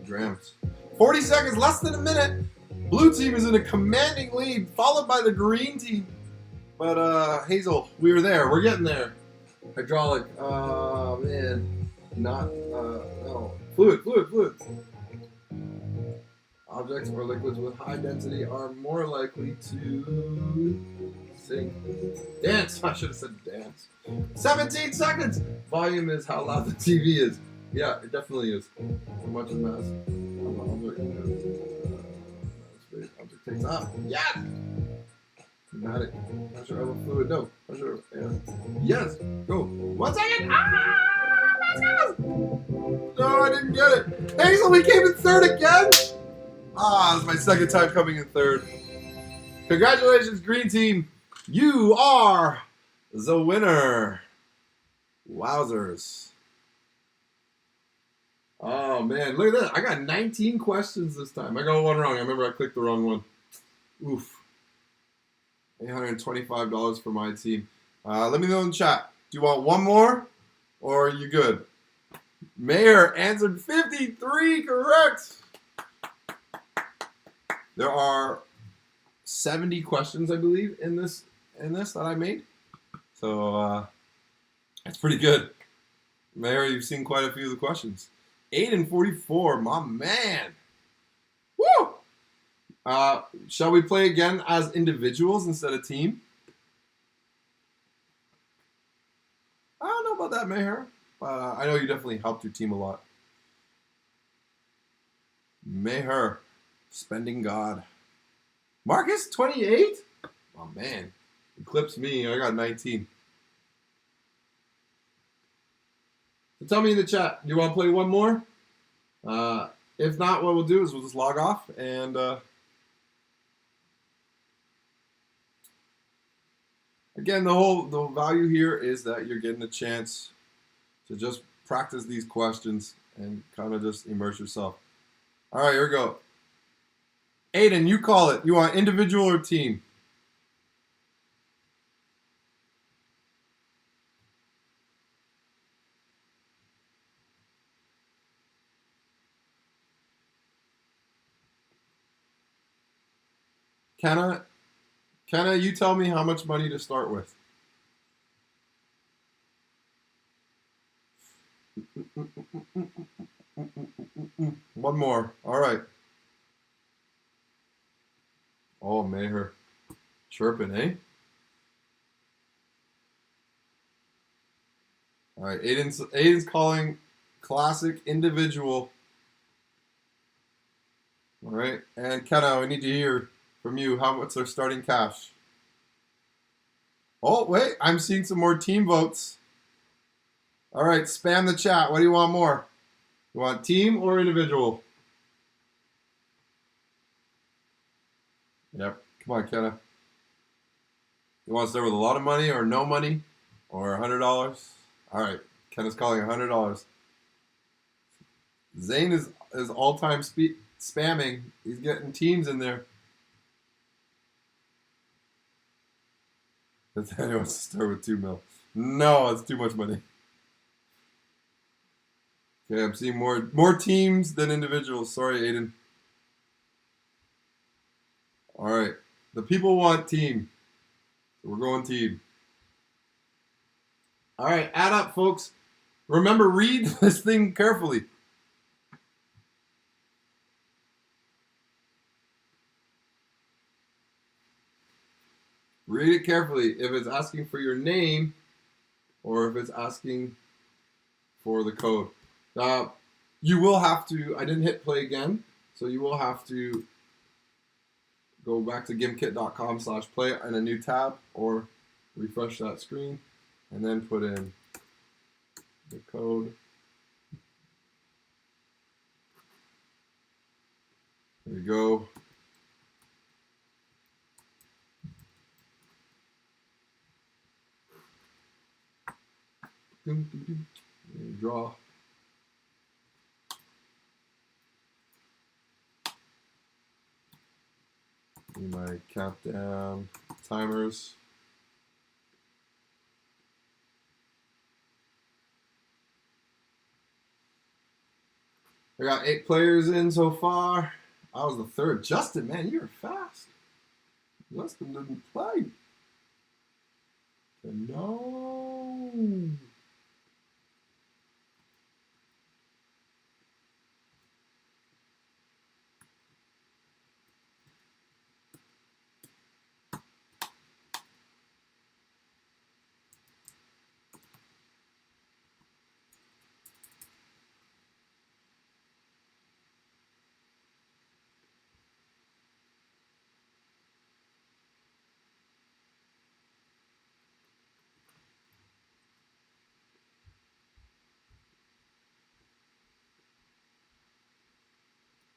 grams. 40 seconds, less than a minute. Blue team is in a commanding lead, followed by the green team. But Hazel, we were there. We're getting there. Hydraulic. Man. Not, no. Fluid. Objects or liquids with high density are more likely to sink. Dance. I should have said dance. 17 seconds. Volume is how loud the TV is. Yeah, it definitely is. How much is mass? Object takes off. Yes! Pneumatic. Pressure of a fluid. No. Pressure of air. Yes! Go. 1 second! Let's go! No, I didn't get it. Hazel, we came in third again? This is my second time coming in third. Congratulations, green team. You are the winner. Wowzers. Oh, man. Look at that. I got 19 questions this time. I got one wrong. I remember I clicked the wrong one. Oof. $825 for my team. Let me know in the chat. Do you want one more or are you good? Mayor answered 53 correct. There are 70 questions, I believe, in this that I made. So that's pretty good. Mayor, you've seen quite a few of the questions. 8 and 44, my man. Woo! Shall we play again as individuals instead of team? I don't know about that, Mayor. But I know you definitely helped your team a lot. Mayor. Spending God. Marcus, 28? Oh, man. Eclipse me. I got 19. So tell me in the chat, do you want to play one more? If not, what we'll do is we'll just log off and again, the value here is that you're getting a chance to just practice these questions and kind of just immerse yourself. All right, here we go. Aiden, you call it. You want individual or team? Kenna, you tell me how much money to start with. One more. All right. Oh, Maher. Chirping, eh? All right. Aiden's calling classic individual. All right. And Kenna, we need to hear from you. What's their starting cash? Oh, wait. I'm seeing some more team votes. All right. Spam the chat. What do you want more? You want team or individual? Yep. Come on, Kenna. You want to start with a lot of money or no money or $100? All right. Kenna's calling $100. Zane is all-time spamming. He's getting teams in there. Nathaniel wants to start with $2 million. No, it's too much money. Okay, I'm seeing more teams than individuals. Sorry, Aiden. All right. The people want team. So we're going team. All right, add up, folks. Remember, read this thing carefully. Read it carefully. If it's asking for your name or if it's asking for the code. You will have to, I didn't hit play again, so you will have to go back to gimkit.com/play in a new tab or refresh that screen and then put in the code. There you go. Draw. My countdown timers. I got 8 players in so far. I was the third. Justin, man, you're fast. Justin didn't play. No.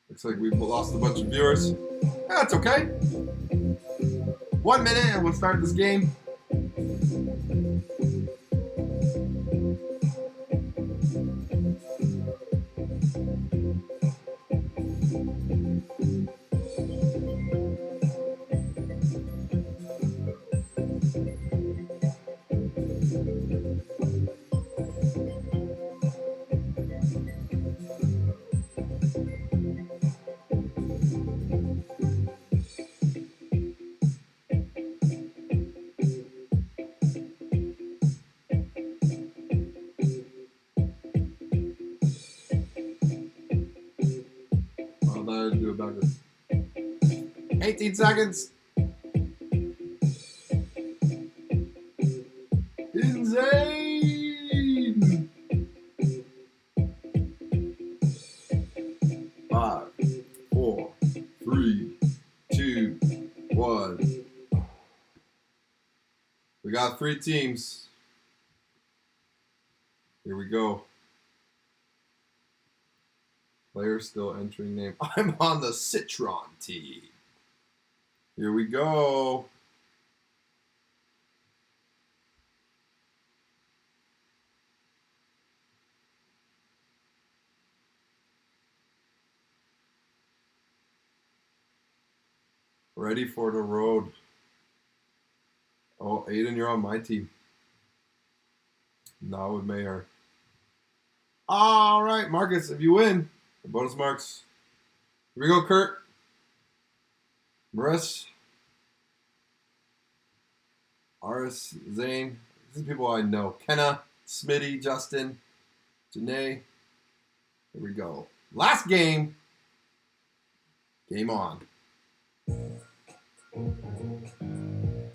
Looks like we've lost a bunch of viewers. That's okay. 1 minute and we'll start this game. Do it backwards. 18 seconds. Insane. 5, 4, 3, 2, 1. We got 3 teams. Here we go. Player still entering name. I'm on the Citron team. Here we go. Ready for the road. Oh, Aiden, you're on my team. Not with Mayer. All right, Marcus, if you win, the bonus marks. Here we go, Kurt. Maris. Aris, Zane. These are people I know. Kenna, Smitty, Justin, Janae. Here we go. Last game. Game on.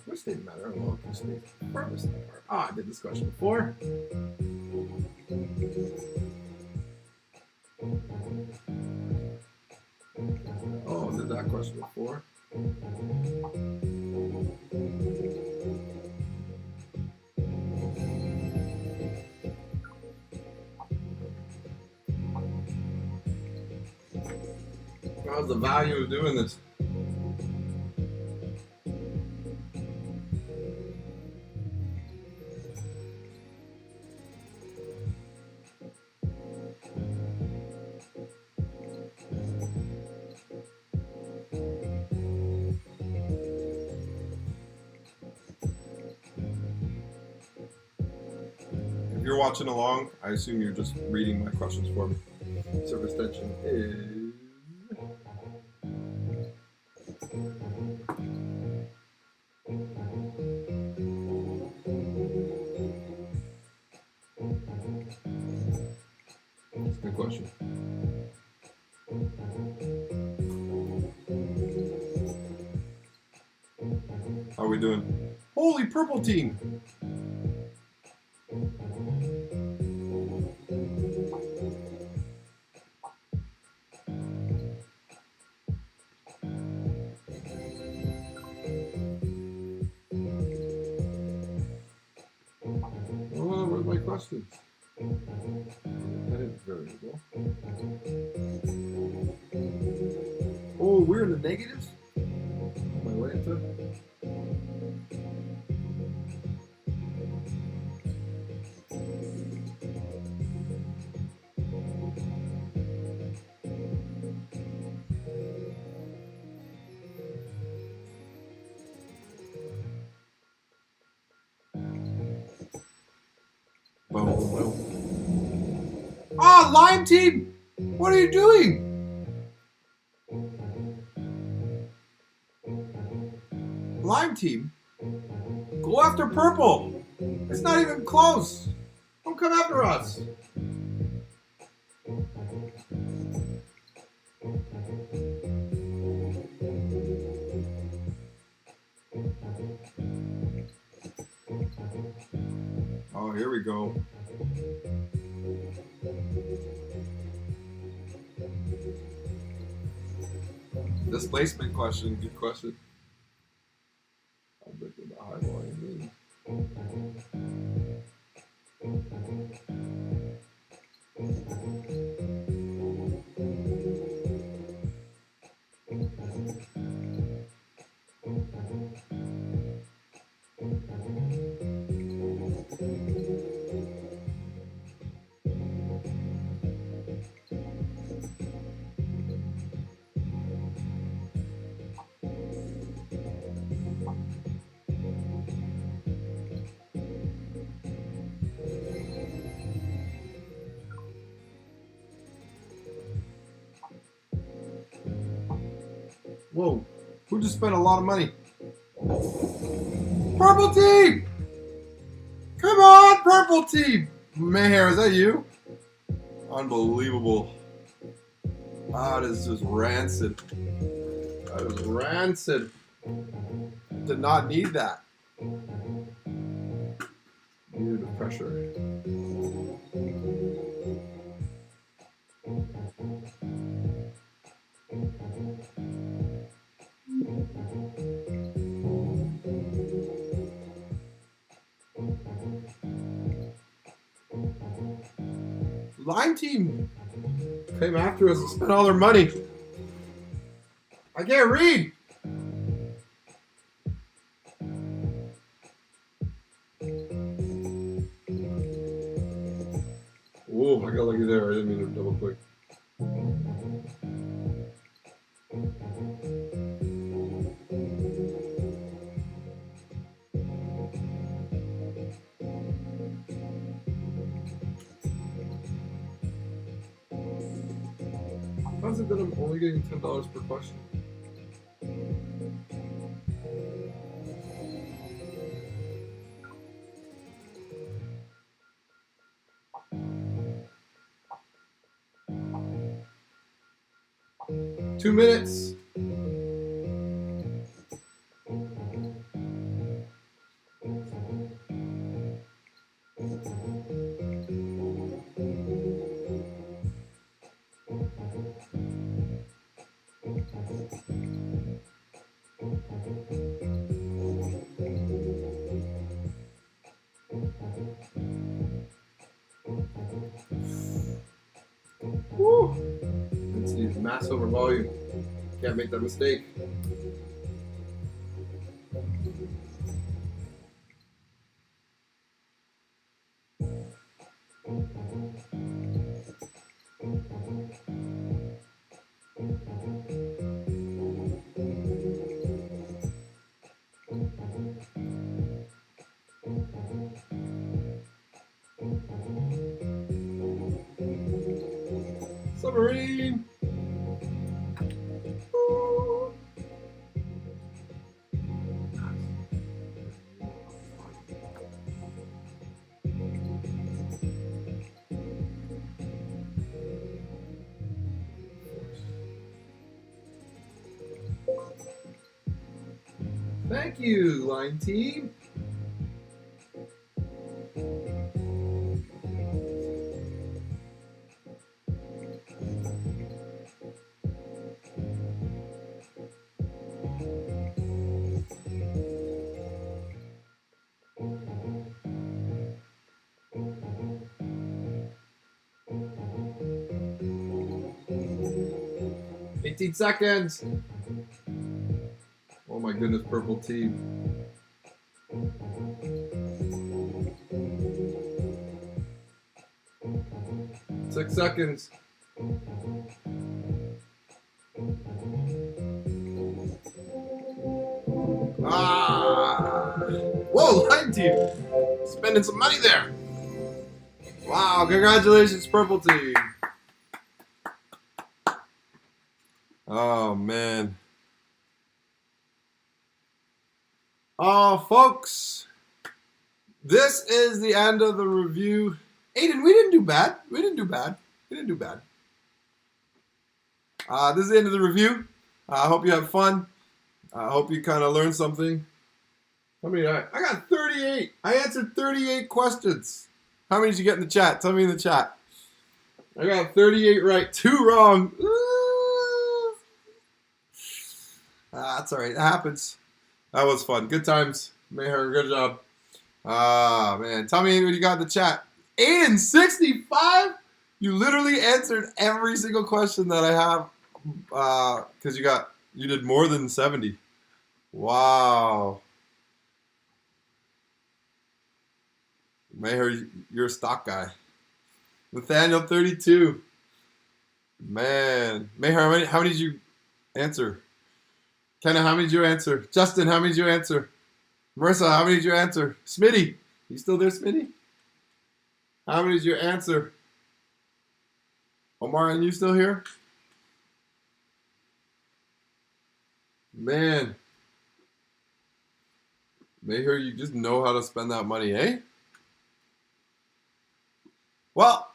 Which didn't matter. I don't know if you farthest apart. I did this question before. Oh, I did that question before. How's the value of doing this? If you're watching along, I assume you're just reading my questions for me. Service tension is... That's a good question. How are we doing? Holy purple team! Oh, where's my questions? That is variable. Oh, we're in the negatives? On my way into... Boom, boom. Ah, Lime Team! What are you doing? Lime Team? Go after purple! It's not even close! Don't come after us! Oh, here we go. Displacement question, good question. I'll break with the high volume. Whoa, who just spent a lot of money? Purple team! Come on, purple team! Mayhair, is that you? Unbelievable. That is just rancid. That is rancid. Did not need that. Needed the pressure. Line team, Came after us and spent all their money. I can't read. Whoa, I got lucky there. I didn't mean to double click. How is it that I'm only getting $10 per question? Two minutes. Woo! Let's use mass over volume. Can't make that mistake. Submarine! Ooh. Thank you, line team. $18 seconds. Oh my goodness, purple team. Six seconds. Ah! Whoa, line team. Spending some money there. Wow, congratulations, purple team. Oh, man. Oh, folks. This is the end of the review. Aiden, we didn't do bad. We didn't do bad. This is the end of the review. I hope you have fun. I hope you kind of learned something. How many? I got 38. I answered 38 questions. How many did you get in the chat? Tell me in the chat. I got 38 right, 2 wrong. That's all right. It happens. That was fun. Good times. Mayher, good job. Man. Tell me what you got in the chat. Aiden, 65? You literally answered every single question that I have because you did more than 70. Wow. Mayher, you're a stock guy. Nathaniel, 32. Man. Mayher, how many did you answer? Kenna, how many did you answer? Justin, how many did you answer? Marissa, how many did you answer? Smitty, you still there, Smitty? How many did you answer? Omar, and you still here? Man. Mayher, you just know how to spend that money, eh? Well,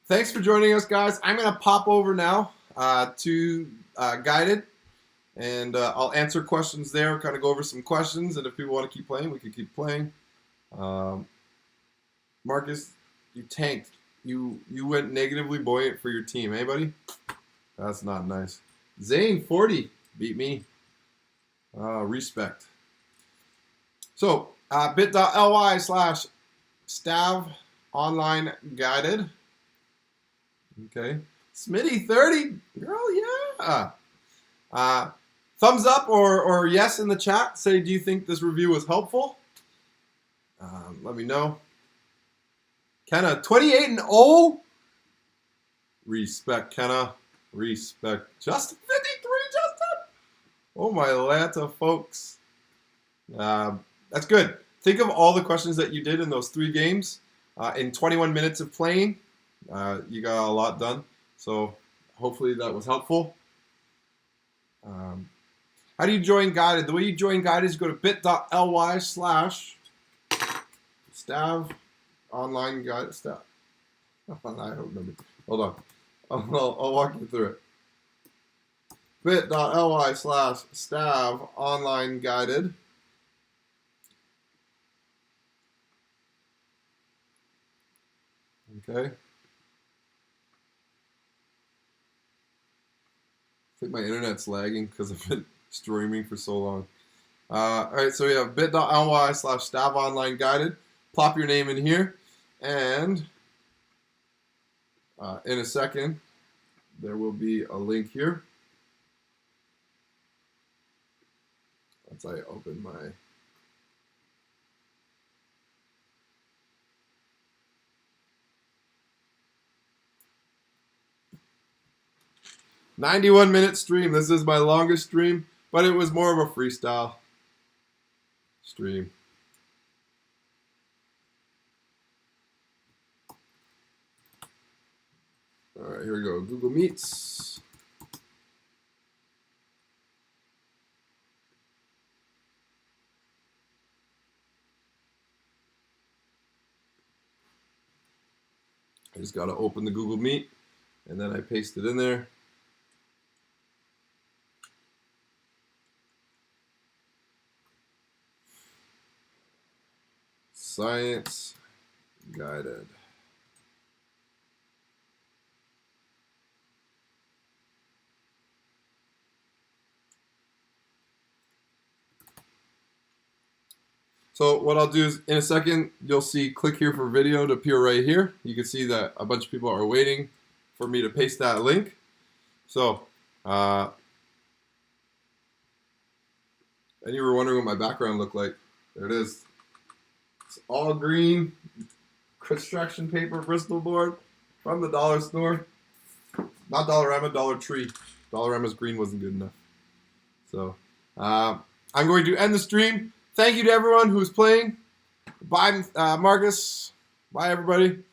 thanks for joining us, guys. I'm going to pop over now to Guided, and I'll answer questions there, kind of go over some questions, and if people want to keep playing, we can keep playing. Marcus, you tanked. You went negatively buoyant for your team, eh, buddy? That's not nice. Zane, 40, beat me. Respect. So, bit.ly/STAV online guided. Okay. Smitty 30, girl, yeah. Thumbs up or yes in the chat. Say, do you think this review was helpful? Let me know. Kenna, 28-0. Respect, Kenna. Respect. Justin, 53, Justin. Oh, my Atlanta folks. That's good. Think of all the questions that you did in those 3 games. In 21 minutes of playing, you got a lot done. So hopefully that was helpful. How do you join guided? The way you join guided is you go to bit.ly/STAV online guide. STAV. I don't remember. Hold on. I'll walk you through it. bit.ly/STAV online guided. Okay. I think my internet's lagging because I've been streaming for so long. All right, so we have bit.ly/STAV online guided. Plop your name in here, and in a second, there will be a link here. Once I open my... "91-minute stream. This is my longest stream, but it was more of a freestyle stream. All right, here we go. Google Meets. I just got to open the Google Meet, and then I paste it in there. Science guided. So what I'll do is in a second, you'll see click here for video to appear right here. You can see that a bunch of people are waiting for me to paste that link. So, and you were wondering what my background looked like. There it is. It's all green construction paper Bristol board from the dollar store. Not Dollarama, Dollar Tree. Dollarama's green wasn't good enough. So, I'm going to end the stream. Thank you to everyone who's playing. Bye, Marcus. Bye, everybody.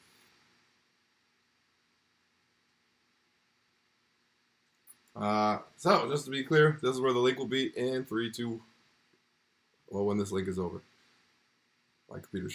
So, just to be clear, this is where the link will be in 3, 2, well, when this link is over. My computer's trying.